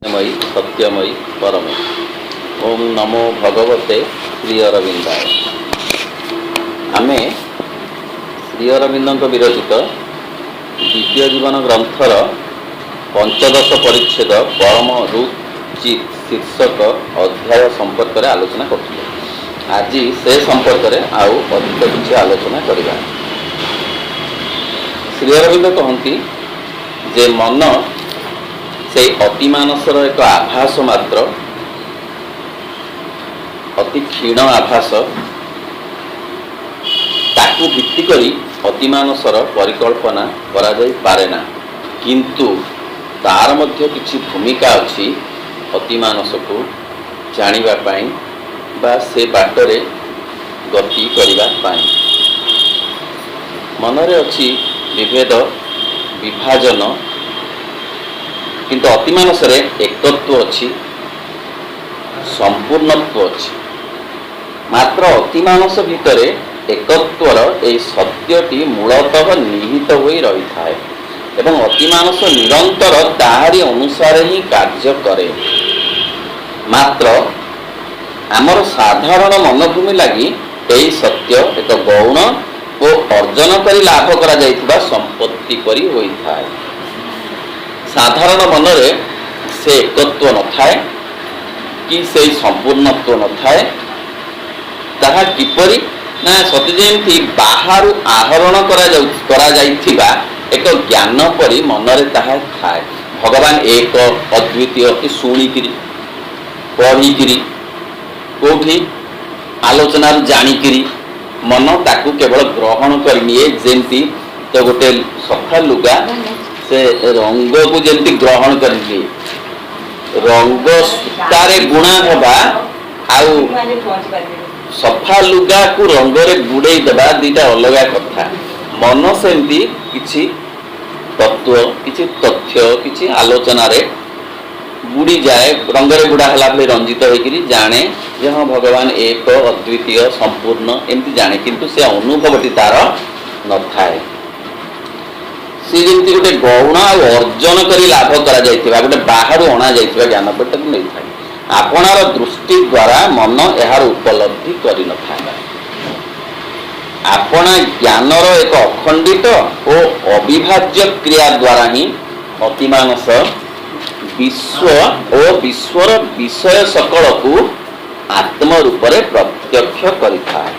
मयि सत्यमयि परमे। ओम नमो भगवते श्री अरविंदाय। आमे श्री अरविंद विरचित दिव्य जीवन ग्रंथर पंचदश परिच्छेद परम रुचि शीर्षक अध्याय संपर्क में आलोचना करुँ। आज से संपर्क में आउ अधिक किसी आलोचना करवा। श्री अरविंद कहती जे मन से अतिमानसर एक आभास मात्र, अति क्षीण आभास। ताकू भित्ति करी अतिमानसर परिकल्पना करा जाई पारे ना, किंतु तार मध्य किछि भूमिका अछि अतिमानस को जानिबा पाई बा से बाटरे गति करिबा पाई। मनरे अछि विभेद विभाजन, किंतु अतिमानसरे एकत्व अच्छी, संपूर्णत्व अच्छी। मात्र अतिमानस भितर एकत्वर ए सत्यटी मूलतः निहित होई रही थाए एवं अतिमानस निरंतर ताहारी अनुसार ही कार्य करे। मात्र आमर साधारण मनोभूमि लगी यही सत्य एक गौण और अर्जन करी लाभ करा जाइथिबा संपत्ति परी होई थाए। साधारण मनरे से एकत्व न थाए कि से संपूर्णत्व न थाए। ताहा किपरि ना सते जेमति बाहरु आहरण करा जाइथिबा एक ज्ञान परि मनरे ताहा थाए। भगवान एक अद्वितीय कि शुणिकिरी पढ़िकिरी कोठी आलोचना जानिकिरी मन ताकू केवल ग्रहण करनिए। जेमति तो गोटे सफा लुगा से रंग को जल्दी ग्रहण करेंगे, रंग सूतारे गुणा हवा आउ सफा लुगा को रंग रे बुड़े देबा दीटा अलग कथा। मन सेमती किछि तत्व किछि तथ्य किछि आलोचना रे बुड़ी जाए, रंग रे बुड़ा हला भले रंजित होइकरी जाने जे हां भगवान एक अद्वितीय संपूर्ण एमती जाने, किंतु से अनुभवटी तार न थाए। सी जमी गोटे गौण और अर्जन करी लाभ करा जाइथिबा गोटे बाहर अणा जाइथिबा ज्ञान पट्टा को नहीं थाए। आपणार दृष्टि द्वारा मन यार उपलब्धि करि न थाए। आपना ज्ञानर एक अखंडित और अविभाज्य क्रिया द्वारा ही अतिमानस विश्व और विश्वर विषय सकल को आत्म रूप रे प्रत्यक्ष करिथाए।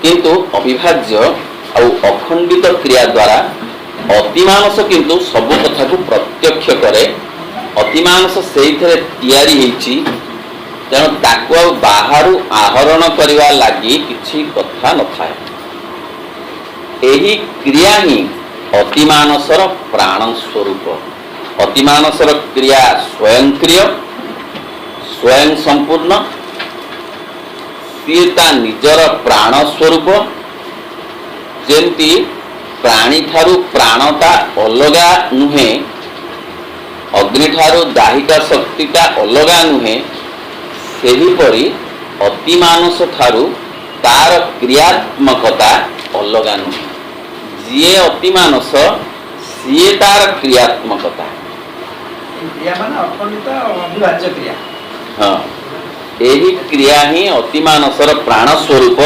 किंतु अविभाज्य और अखंडित क्रिया द्वारा अतिमानस किंतु सबु कथा को प्रत्यक्ष करे। अतिमानस से तैयारी होइछि, तेणु ताकू बाहर आहरण करने लगी किछि कथा न थाए। एही क्रिया ही अतिमानसर प्राण स्वरूप। अतिमानसर क्रिया स्वयं क्रिय स्वयं संपूर्ण, सी ता निजर प्राण स्वरूप। जेमती प्राणी ठारू प्राणता अलगा नुहे, अग्नि ठारू दाहिका शक्तिटा अलगा नुहे, सेहीपरि अतिमानस ठारू तार क्रियात्मकता अलगा नुहे। जीए अतिमानस सीए तार क्रियात्मकता। क्रिया माने अखंडित अविभाज्य क्रिया। हाँ, यही क्रिया ही अतिमानसर प्राण स्वरूप,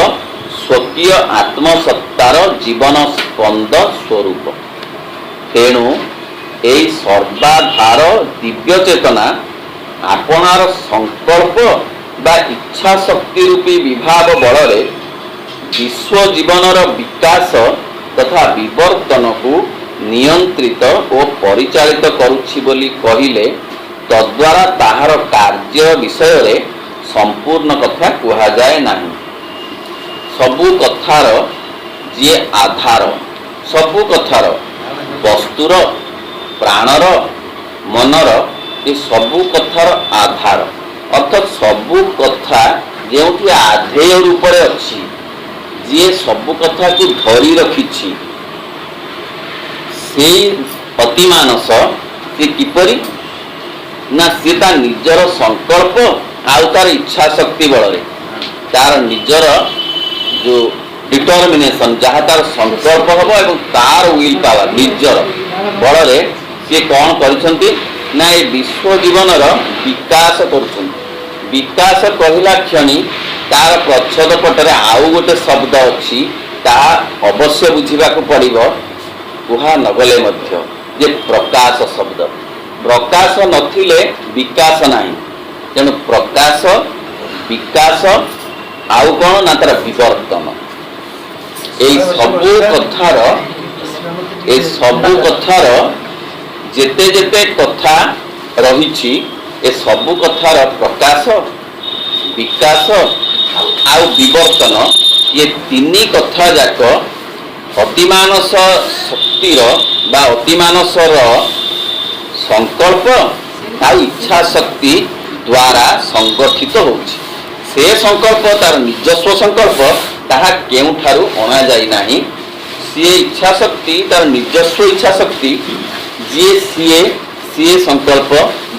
स्वकीय आत्मसत्तार जीवन स्पंद स्वरूप। तेणु यही सर्वाधार दिव्य चेतना आपणार संकल्प बा इच्छा शक्ति रूपी विभाव बल विश्व जीवनर विकास तथा विवर्तन को नियंत्रित और परिचालित करुछि बोली कहिले तद्वारा ताहार कार्य विषय रे संपूर्ण कथा कुहा जाए नाही। सबु कथार जे आधार, सबु कथार वस्तुर प्राणर मनर ये सबु कथार आधार, अर्थात सबु कथा जेउठी आधेय रूप रे अछि, जे सबु कथा को धरी रखिछि, से अतिमानस से किपरि ना से ता निजर संकल्प आउ तार इच्छा शक्ति बल तार निजर जो डिटर्मिनेशन जहाँ तार संकल्प हम और तार विल पावर निजर बल सी कौन कर ନା ଏ ବିଶ୍ୱ ଜୀବନର ବିକାଶ କରୁଛନ୍ତି। ବିକାଶ କହିଲା କ୍ଷଣି ତାର ପ୍ରଚ୍ଛଦ ପଟରେ ଆଉ ଗୋଟେ ଶବ୍ଦ ଅଛି, ତାହା ଅବଶ୍ୟ ବୁଝିବାକୁ ପଡ଼ିବ, କୁହା ନଗଲେ ମଧ୍ୟ, ଯେ ପ୍ରକାଶ ଶବ୍ଦ। ପ୍ରକାଶ ନଥିଲେ ବିକାଶ ନାହିଁ। ତେଣୁ ପ୍ରକାଶ, ବିକାଶ, ଆଉ କ'ଣ ନା ତାର ବିବର୍ତ୍ତନ। ଏଇ ସବୁ କଥାର ଯେତେ ଯେତେ କଥା ରହିଛି, ଏ ସବୁ କଥାର ପ୍ରକାଶ, ବିକାଶ ଆଉ ବିବର୍ତ୍ତନ, ଏ ତିନି କଥା ଯାକ ଅତିମାନସ ଶକ୍ତିର ବା ଅତିମାନସର ସଂକଳ୍ପ ଆଉ ଇଚ୍ଛା ଶକ୍ତି ଦ୍ୱାରା ସଂଗଠିତ ହେଉଛି। ସେ ସଂକଳ୍ପ ତାର ନିଜସ୍ୱ ସଂକଳ୍ପ, ତାହା କେଉଁଠାରୁ ଅଣାଯାଇ ନାହିଁ। ସିଏ ଇଚ୍ଛା ଶକ୍ତି, ତାର ନିଜସ୍ୱ ଇଚ୍ଛା ଶକ୍ତି, ଯିଏ ସିଏ ସଂକଳ୍ପ,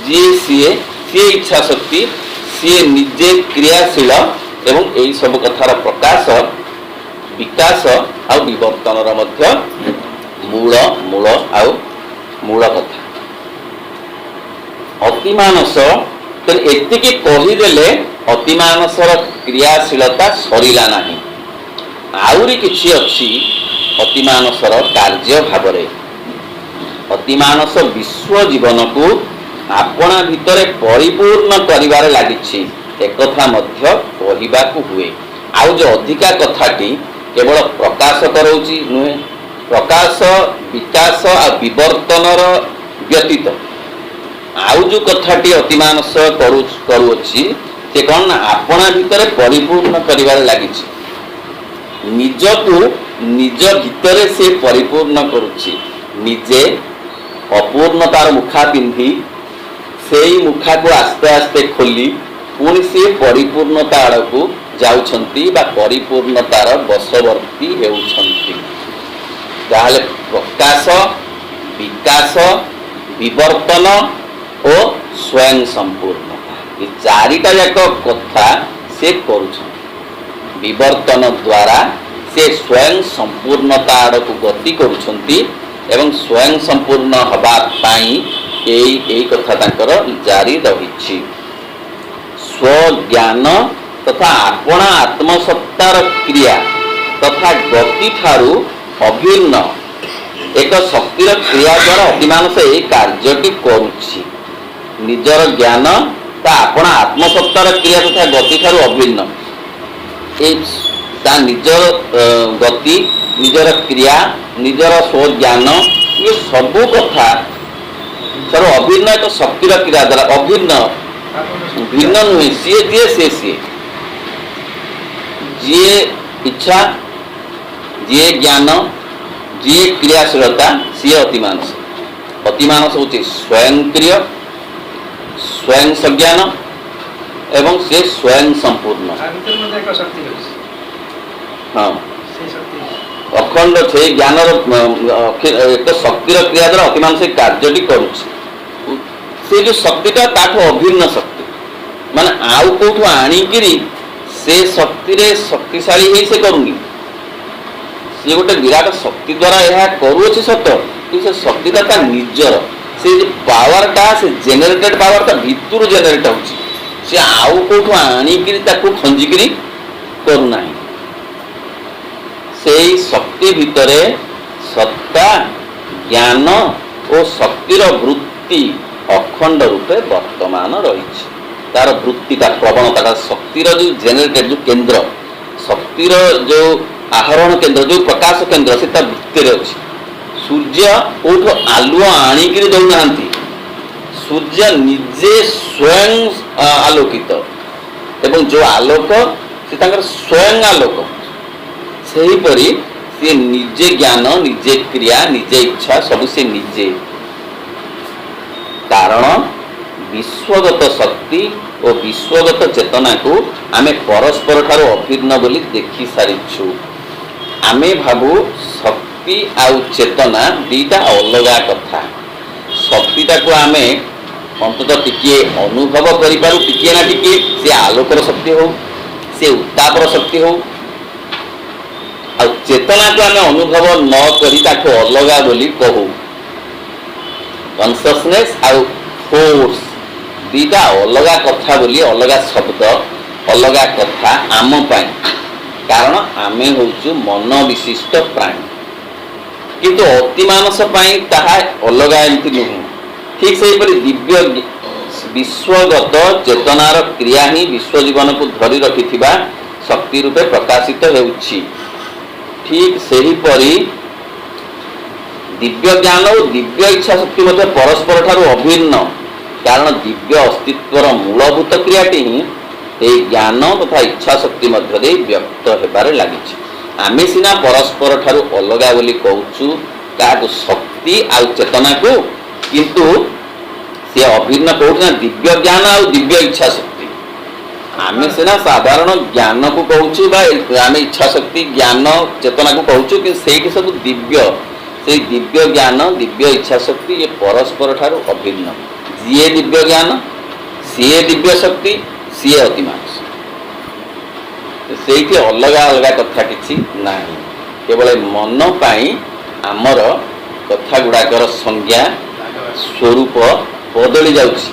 ଯିଏ ସିଏ ଇଚ୍ଛା ଶକ୍ତି, ସିଏ ନିଜେ କ୍ରିୟାଶୀଳ। ଏବଂ ଏହି ସବୁ କଥାର ପ୍ରକାଶ, ବିକାଶ ଆଉ ବିବର୍ତ୍ତନର ମଧ୍ୟ ମୂଳ କଥା। ଅତିମାନସ, ଏତିକି କହିଦେଲେ ଅତିମାନସର କ୍ରିୟାଶୀଳତା ସରିଲା ନାହିଁ। ଆହୁରି କିଛି ଅଛି ଅତିମାନସର କାର୍ଯ୍ୟ ଭାବରେ। ଅତିମାନସ ବିଶ୍ୱ ଜୀବନକୁ ଆପଣା ଭିତରେ ପରିପୂର୍ଣ୍ଣ କରିବାରେ ଲାଗିଛି, ଏକଥା ମଧ୍ୟ କହିବାକୁ ହୁଏ। ଆଉ ଯେଉଁ ଅଧିକା କଥାଟି କେବଳ ପ୍ରକାଶ କରଉଛି ନୁହେଁ, ପ୍ରକାଶ, ବିକାଶ ଆଉ ବିବର୍ତ୍ତନର ବ୍ୟତୀତ ଆଉ ଯେଉଁ କଥାଟି ଅତିମାନସ କରୁଅଛି, ସେ କ'ଣ ନା ଆପଣା ଭିତରେ ପରିପୂର୍ଣ୍ଣ କରିବାରେ ଲାଗିଛି। ନିଜକୁ ନିଜ ଭିତରେ ସେ ପରିପୂର୍ଣ୍ଣ କରୁଛି। ନିଜେ ଅପୂର୍ଣ୍ଣତାର ମୁଖା ପିନ୍ଧି ସେଇ ମୁଖାକୁ ଆସ୍ତେ ଆସ୍ତେ ଖୋଲି ପୁଣି ସେ ପରିପୂର୍ଣ୍ଣତା ଆଡ଼କୁ ଯାଉଛନ୍ତି ବା ପରିପୂର୍ଣ୍ଣତାର ବଶବର୍ତ୍ତୀ ହେଉଛନ୍ତି। ତାହେଲେ ପ୍ରକାଶ, ବିକାଶ, ବିବର୍ତ୍ତନ ଓ ସ୍ୱୟଂ ସମ୍ପୂର୍ଣ୍ଣତା, ଏ ଚାରିଟା ଯାକ କଥା ସେ କରୁଛନ୍ତି। ବିବର୍ତ୍ତନ ଦ୍ୱାରା ସେ ସ୍ୱୟଂ ସମ୍ପୂର୍ଣ୍ଣତା ଆଡ଼କୁ ଗତି କରୁଛନ୍ତି ଏବଂ ସ୍ୱୟଂ ସମ୍ପୂର୍ଣ୍ଣ ହେବା ପାଇଁ ଏଇ କଥା ତାଙ୍କର ଜାରି ରହିଛି। ସ୍ୱଜ୍ଞାନ ତଥା ଆପଣା ଆତ୍ମସତ୍ତାର କ୍ରିୟା ତଥା ଗତି ଠାରୁ ଅଭିନ୍ନ ଏକ ଶକ୍ତିର କ୍ରିୟା ଦ୍ୱାରା ଅତିମାନସ ଏହି କାର୍ଯ୍ୟଟି କରୁଛି। ନିଜର ଜ୍ଞାନ ତା ଆପଣା ଆତ୍ମସତ୍ତାର କ୍ରିୟା ତଥା ଗତି ଠାରୁ ଅଭିନ୍ନ। ତା ନିଜର ଗତି, ନିଜର କ୍ରିୟା, ନିଜର ସ୍ୱଜ୍ଞାନ, ଏ ସବୁ କଥା ତାର ଅଭିନ୍ନ ଏକ ଶକ୍ତିର କ୍ରିୟା ଦ୍ୱାରା ଅଭିନ୍ନ, ଭିନ୍ନ ନୁହେଁ। ସିଏ ଯିଏ ସିଏ, ଯିଏ ଇଚ୍ଛା, ଯିଏ ଜ୍ଞାନ, ଯିଏ କ୍ରିୟାଶୀଳତା, ସିଏ ଅତିମାନସ। ଅତିମାନସ ହେଉଛି ସ୍ୱୟଂକ୍ରିୟ, ସ୍ୱୟଂ ସଜ୍ଞାନ ଏବଂ ସେ ସ୍ୱୟଂ ସମ୍ପୂର୍ଣ୍ଣ। ହଁ, ଅଖଣ୍ଡ ସେଇ ଜ୍ଞାନର ଏକ ଶକ୍ତିର କ୍ରିୟା ଦ୍ୱାରା ଅତିମାନସ ସେଇ କାର୍ଯ୍ୟଟି କରୁଛି। ସେ ଯେଉଁ ଶକ୍ତିଟା ତାଠୁ ଅଭିନ୍ନ ଶକ୍ତି, ମାନେ ଆଉ କୋଉଠୁ ଆଣିକିରି ସେ ଶକ୍ତିରେ ଶକ୍ତିଶାଳୀ ହେଇ ସେ କରୁନି। ସେ ଗୋଟେ ବିରାଟ ଶକ୍ତି ଦ୍ୱାରା ଏହା କରୁଅଛି ସତ, କିନ୍ତୁ ସେ ଶକ୍ତିଟା ତା ନିଜର। ସେ ଯେଉଁ ପାୱାରଟା, ସେ ଜେନେରେଟେଡ୍ ପାୱାରଟା ଭିତରୁ ଜେନେରେଟ୍ ହେଉଛି। ସେ ଆଉ କୋଉଠୁ ଆଣିକିରି ତାକୁ ଖଞ୍ଜିକିରି କରୁନାହିଁ। ସେଇ ଶକ୍ତି ଭିତରେ ସତ୍ତା, ଜ୍ଞାନ ଓ ଶକ୍ତିର ବୃତ୍ତି ଅଖଣ୍ଡ ରୂପେ ବର୍ତ୍ତମାନ ରହିଛି। ତାର ବୃତ୍ତିଟା, ପ୍ରବଣତାଟା, ଶକ୍ତିର ଯେଉଁ ଜେନେରେଟେଡ୍, ଯେଉଁ କେନ୍ଦ୍ର, ଶକ୍ତିର ଯେଉଁ ଆହରଣ କେନ୍ଦ୍ର, ଯେଉଁ ପ୍ରକାଶ କେନ୍ଦ୍ର, ସେ ତା ଭିତରେ ଅଛି। ସୂର୍ଯ୍ୟ କୋଉଠୁ ଆଲୁଅ ଆଣିକିରି ଦେଉନାହାନ୍ତି। ସୂର୍ଯ୍ୟ ନିଜେ ସ୍ୱୟଂ ଆଲୋକିତ ଏବଂ ଯେଉଁ ଆଲୋକ, ସେ ତାଙ୍କର ସ୍ୱୟଂ ଆଲୋକ। ସେହିପରି ସେ ନିଜେ ଜ୍ଞାନ, ନିଜେ କ୍ରିୟା, ନିଜେ ଇଚ୍ଛା, ସବୁ ସେ ନିଜେ। କାରଣ ବିଶ୍ୱଗତ ଶକ୍ତି ଓ ବିଶ୍ୱଗତ ଚେତନାକୁ ଆମେ ପରସ୍ପର ଠାରୁ ଅଭିନ୍ନ ବୋଲି ଦେଖି ସାରିଛୁ। ଆମେ ଭାବୁ ଶକ୍ତି ଆଉ ଚେତନା ଦୁଇଟା ଅଲଗା କଥା। ଶକ୍ତିଟାକୁ ଆମେ ଅନ୍ତତଃ ଟିକିଏ ଅନୁଭବ କରିପାରୁ, ଟିକିଏ ନା ଟିକିଏ, ସେ ଆଲୋକର ଶକ୍ତି ହଉ, ସେ ଉତ୍ତାପର ଶକ୍ତି ହଉ। ଆଉ ଚେତନାକୁ ଆମେ ଅନୁଭବ ନ କରି ତାକୁ ଅଲଗା ବୋଲି କହୁ। କନସିୟସନେସ୍ ଆଉ फोर्स दीटा अलगा कथा बोली अलगा शब्द अलगा कथा आम पाई कारण आमे होचु मन विशिष्ट प्राणी किंतु अति मानस पाई ताहा अलगा एमती नुह ठीक से दिव्य विश्वगत चेतनार क्रिया ही विश्व जीवन को धरी रखिथिबा शक्ति रूपे प्रकाशित हेउछि ठीक सेहीपरि दिव्य ज्ञान और दिव्य इच्छा शक्ति मध्य परस्पर ठारू अभिन्न कारण दिव्य अस्तित्वर मूलभूत क्रियाटी ही ए ज्ञान तथा इच्छा शक्ति मध्य व्यक्त हेबारे लागिछि आमे सिना परस्पर ठारू अलगा बोली कहूछु काकु शक्ति आ चेतना को किंतु से अभिन्न कहूना दिव्य ज्ञान और दिव्य इच्छा शक्ति आमे सिना साधारण ज्ञान को कहूछु बा आमे इच्छा शक्ति ज्ञान चेतना को कहूछु कि सेठी सब दिव्य से दिव्य ज्ञान दिव्य इच्छा शक्ति ये परस्पर ठारू अभिन्न जीए दिव्य ज्ञान सीए दिव्य शक्ति सीए अति मानस से अलग अलग कथा किसी ना केवल मन पाई आमर कथा गुड़ाकर संज्ञा स्वरूप बदली जाउछि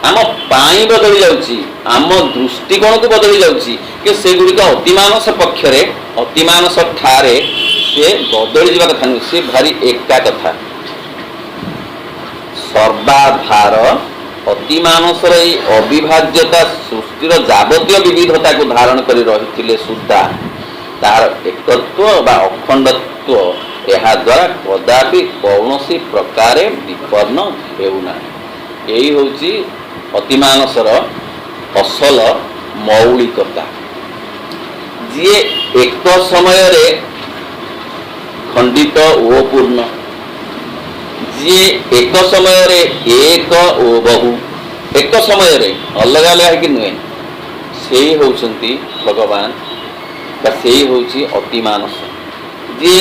आम पाई बदली जाउछि आम दृष्टिकोण को बदली जाउछि कि से गुड़िक अतिमानस पक्षरे अतिमानस ठारे से बदली जावा कथा नुह से भारी एका कथा सर्वाधार अतिमानसर यही अविभाज्यता सृष्टिर जावतीय विविधता को धारण कर रही सुद्धा तार एकत्व बा अखंडत्व यह द्वारा कदापि कौन प्रकार विपन्न हेउना यही होची अतिमानसर असल मौलिकता जी एक समय खंडित ओ पूर्ण जी एक समय एक ओ बहु एक समय अलग अलग कि नुहे से होउछंती भगवान बा से होउछि अतिमानस जी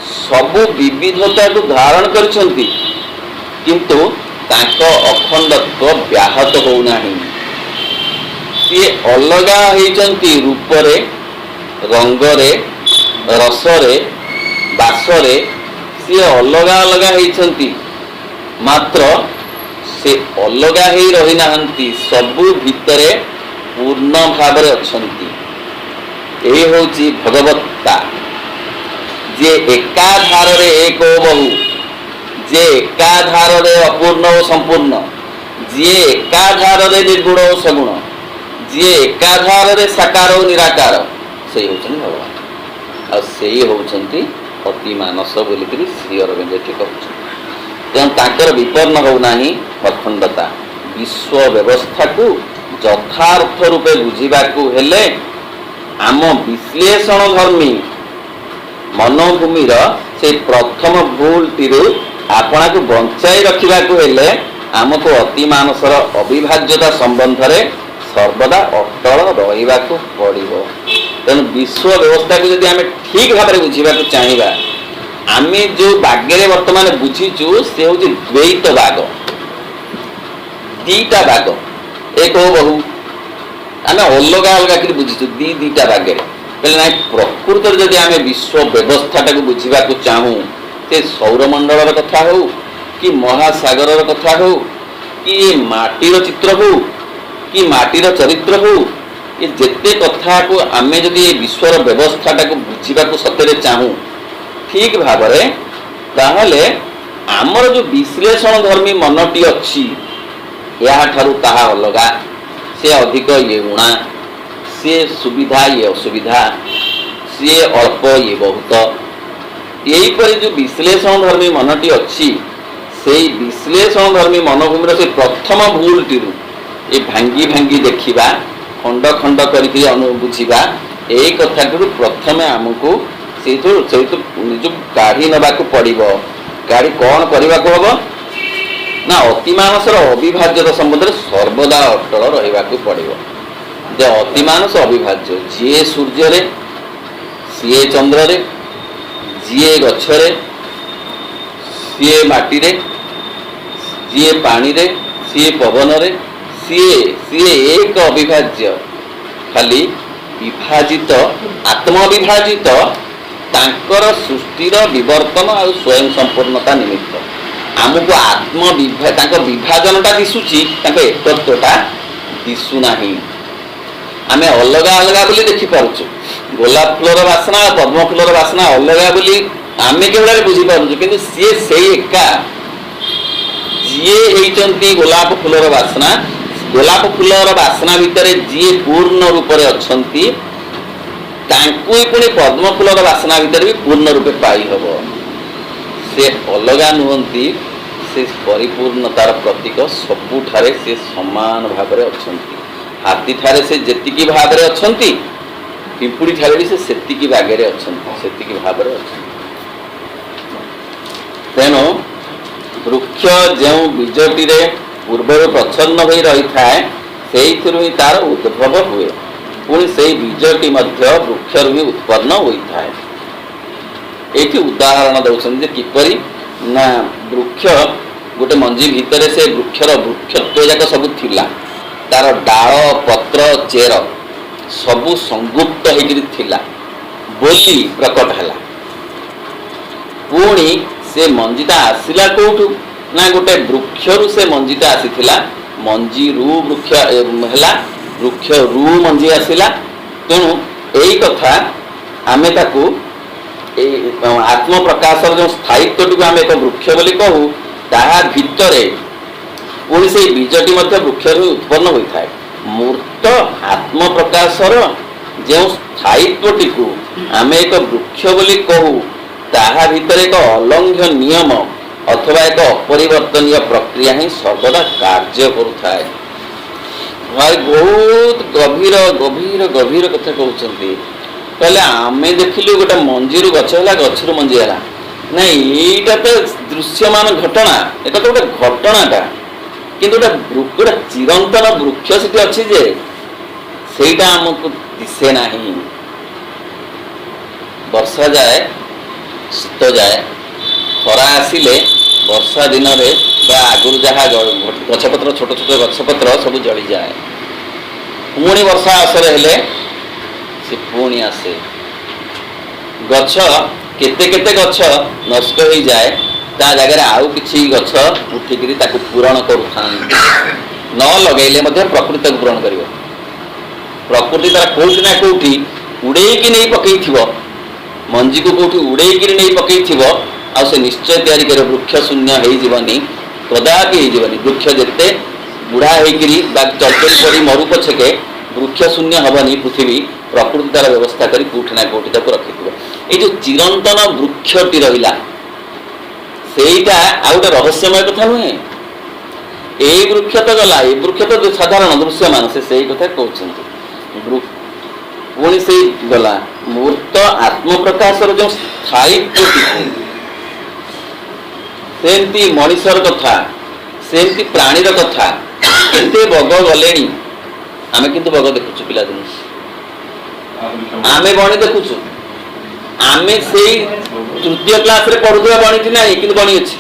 सबु विविधता को धारण करछंती किंतु ताको अखंडत्व व्याहत होउनाही सी अलगा होइछंती रूपरे रंगरे रसरे बासरे सी अलगा अलगा होइछंती मात्र से अलगा ही रही नाहंती सबु भितरे पूर्ण भाव अछंती यही होची भगवत्ता जे एकाधार रे एक बहु जे एकाधार रे अपूर्ण और संपूर्ण जे एकाधार रे निर्गुण और सगुण जे एकाधार रे साकार और निराकार से होचन भगवान और से होचंती अति मानस बोलिकरी श्री अरविंद कहते ताकर विपन्न होना अखंडता विश्व व्यवस्था को यथार्थ रूपे बुझा हेले आम विश्लेषण धर्मी मनोभूमि से प्रथम भूल टी आपना को बंचाई रखा हेले आमको अति मानसर अविभाज्यता संबंध रे सर्वदा अटल रहा पड़ो तेणु विश्व व्यवस्था को जब आम ठीक भाव में बुझा चाहिए आम जो बागे वर्तमान बुझीचु से हूँ द्वैत बाग दीटा बाग एक हो बहु आम अलग अलग बुझीचु दीटा बागे ना प्रकृत जब आम विश्व व्यवस्था को बुझा चाहूँ से सौरमंडल कथा हो कि महासागर कथा हो कि माटीर चित्र हो कि माटीर चरित्र हो ये जेते कथा को आमे जदि विश्वर व्यवस्था को बुझा सतरे चाहूँ ठीक भाव ताहले आमर जो विश्लेषण धर्मी मनटी अच्छी या ठारू ताहा अलगा से अधिक ये गुणा सी सुविधा ये असुविधा सी अल्प ये बहुत यहीपर जो विश्लेषण धर्मी मनटी अच्छी से विश्लेषण धर्मी मनोभूमि से प्रथम भूल टी ये भांगी भांगी देखा खंड खंड करके बुझा यही कथा प्रथम आमको से निज काढ़ी नवाक पड़ो काढ़ी कौन करने को हम ना अतिमानसर अविभाज्यता संबंध में सर्वदा अटल रहा पड़ो जे अतिमानस अविभाज्य जी सूर्य सी चंद्र जी गचरे सी माटी जी पानी सी पवन सी एक अविभाज्य खाली विभाजित आत्मविभाजित तांकर सृष्टिर विवर्तन और स्वयं संपूर्णता निमित्त आमको विभाजनटा दिशुची एकत्वटा दिशुना आमे अलग अलग बोली देखी पारुछु गोलाप फूलर बासना पद्म फूलर बासना अलग बोली आमे केवल बुझी पारुछु किंतु सी से एका जी होती गोलाप फूलर बासना भितर जी पूर्ण रूप से अच्छी पुणी पद्म फूलर बासना भितर भी पूर्ण रूपे पाई हम से अलगा नुहति से परिपूर्णतार प्रतीक सबुठारे से समान भाव में अच्छा हाथी ठारे से जेतिकी भाव में अच्छा पिंपुड़ी ठारे भी से सेतिकी बागेरे अच्छा सेतिकी भाव में अच्छा तेणु वृक्ष जो बीजटी पूर्व प्रच्छन्न हो रही थाए से तार उद्भव हुए पुणी से बीजटी वृक्ष ही उत्पन्न होता है। ये उदाहरण दौरान किपरि ना वृक्ष गोटे मंजी भितर से वृक्षर वृक्षत्व जाक सब थिला तार डाल पत्र चेर सबु संगुप्त होता बोली प्रकट है पुणी से मंजीटा आसला कौटू ना गोटे वृक्षरु से मंजीटा आसीथिला मंजी रु वृक्ष है वृक्ष रु मंजी आसला तेणु यही कथा आमे ताकू आत्म प्रकाशर जो स्थायित्व आम एक वृक्ष बोली कहू ताहा भितरे पुणी से बीजटी वृक्ष उत्पन्न होता है मूर्त आत्म प्रकाशर जो स्थायित्वटी को आम एक वृक्ष बोली कहू ताहा भितर एक अलंघ्य नियम अथवा एक अपरिवर्तनीय प्रक्रिया ही सर्वदा कार्य करुए बहुत गभीर गभीर गभीर कथा कहते कहले आमे देखिलु गोटे मंजीरु गछ है गछरु मंजी है ना यहीटा तो दृश्यमान घटना एटा तो गोटे घटनाटा किंतु गोटे चिरंतन वृक्ष से अच्छी जे सेटा आमको दिशे ना वर्षा जाए शीत जाए खरा आसिले वर्षा दिन में आगुरी जहाँ गछपत्र छोट छोट गछपत्र सब जली जाए पुणी वर्षा आसरे हेले से पुणी आसे गछ केते केते गछ नष्ट हो जाए ता जगह आउ किछि गछ उठिकरी ताकु पूरण करूथां न लगेले मध्य प्रकृति ताकु पूरण करिवो प्रकृति तार कोठी ना कोठी उड़ेकी नहीं पकईथिवो मंजी को कोठी उड़ेकी नहीं पकईथिवो आ से निश्चय तैयारी करे वृक्ष शून्य हो जीवनी कदापि हो जीवनी वृक्ष जेते बुढ़ा होकरी चलचल पड़ी मरु पछके वृक्ष शून्य हबनी पृथ्वी प्रकृति तार व्यवस्था करी कोठी ना कोठी ताकु रखिथिवो ए जो चिरंतन वृक्षटी रहिला सेटा आ गोटे रहस्यमय कथा नुहे ए वृक्ष तो गला ए वृक्ष तो साधारण दृश्यमान से कथा कहते पुणी से गला मूर्त आत्म प्रकाशर जो स्थायित्व सेमती मनीषर कथा सेमती प्राणीर कथा केते बग गले आमे किंतु बग देखुचु पिला दिन आमे बणी देखुचु आमे से तृतीय क्लास रे पढ़ुवा बणी ना किंतु बणी अछि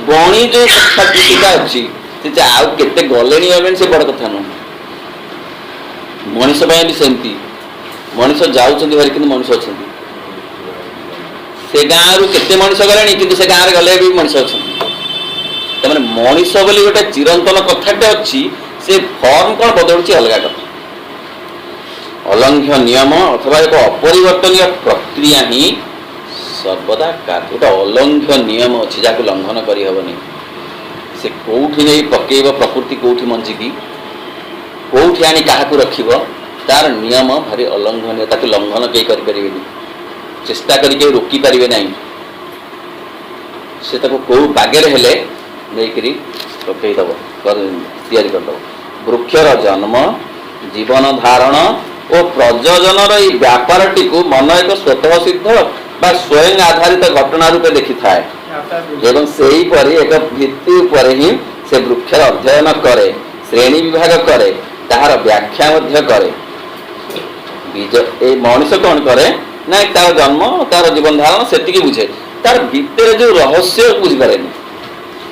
बणी जो कथा अच्छी से आउ केते गले आवेन से बड़ कथा न मनीष भी सेमती मनीष जाऊँ भारी कि मनीष अच्छा से गाँव रु केते मनीष गले कि से गाँव गले भी मनीष अच्छा मैंने मनीष बोली गोटे चिरंतन कथाटे अच्छी से फर्म कौन बदलुची अलग कथा अलंघ्य नियम अथवा एक अपरिवर्तनीय प्रक्रिया ही सर्वदा गोटे अलंघ्य नियम अच्छी जहाँ लंघन करहबनी से कौटी नहीं पकेब प्रकृति कौटी मंजिकी कौटी आनी क्या रखिब तार नियम भारी अलंघनीय ताकि लंघन कई करें चेष्टा करके रोकी पारे ना से कौ बागेर हेले नहीं पकईदब या वृक्षर जन्म जीवन धारण और प्रजनर ये व्यापारटी को मन एक स्वतः सिद्ध बा स्वयं आधारित घटना रूपे देखि थाए एवं सही परि एक भित्ति पर ही से वृक्षर अध्ययन करे श्रेणी विभाग करे तार व्याख्या मध्य करे बीज ए मनुष्य कौन करे ना तार जन्म तार जीवन धारण से बुझे तार भितर जो रहस्य बुझीपारे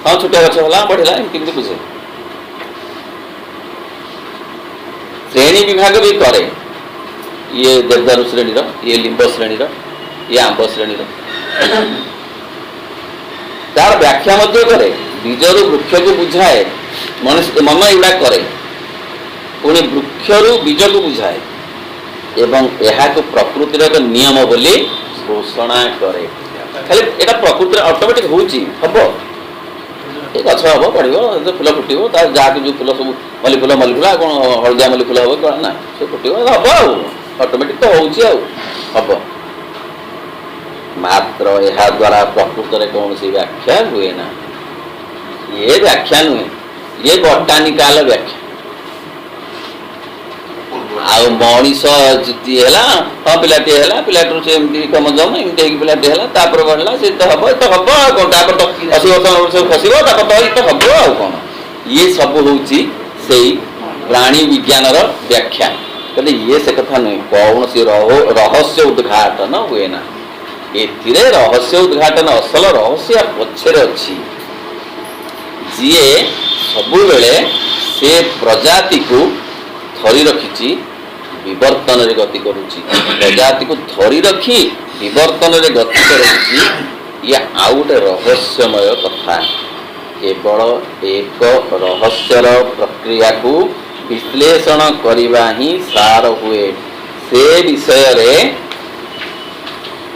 हाँ छोटा गछ होला बढ़ला एमती बुझे श्रेणी विभाग भी करे ये देवदारू श्रेणी ये लिंब श्रेणी ये आंब श्रेणी तार व्याख्या मध्य करे बीजरू वृक्ष को बुझाए मनुष्य मन एगुड़ा करे पुणी वृक्षरू बीज को बुझाए एवं यह प्रकृतिर एक नियम बोली घोषणा करे खाली एटा प्रकृति ऑटोमेटिक होची हबो ए गछ हबो पड़िबो फूल फुटिबो ता जाके जो फूल सब मल्ली फूल कौन हलदिया मल्ली फूल हबो कौन ना से फुटिबो हबो ऑटोमेटिक तो होची हबो मात्र यह द्वारा प्रकृत कौन सी व्याख्या हुए ना ये व्याख्या नुहे ये बटानिकाल व्याख्या आ मनीष जी है हाँ पिलाटी है पिलाटू से कम जम एमती पिलाटी है बढ़ला से तो हम तो हम कौन तो 80 वर्ष खसब तो हम आ कौन ये सब हूँ से प्राणी विज्ञान व्याख्या कहते ये से कथा नुहे कौन सी रहस्य उद्घाटन हुए ना ए रहस्य उद्घाटन असल रहस्य पछरे अच्छी जी सब बेले से प्रजाति को धरी रखी विवर्तन रे गति करुची प्रजाति को धरी रखी विवर्तन रे गति करुची ये आउ गोटे रहस्यमय कथा केवल एक रहस्यर प्रक्रिया को विश्लेषण करवा ही सार हुए से विषय रे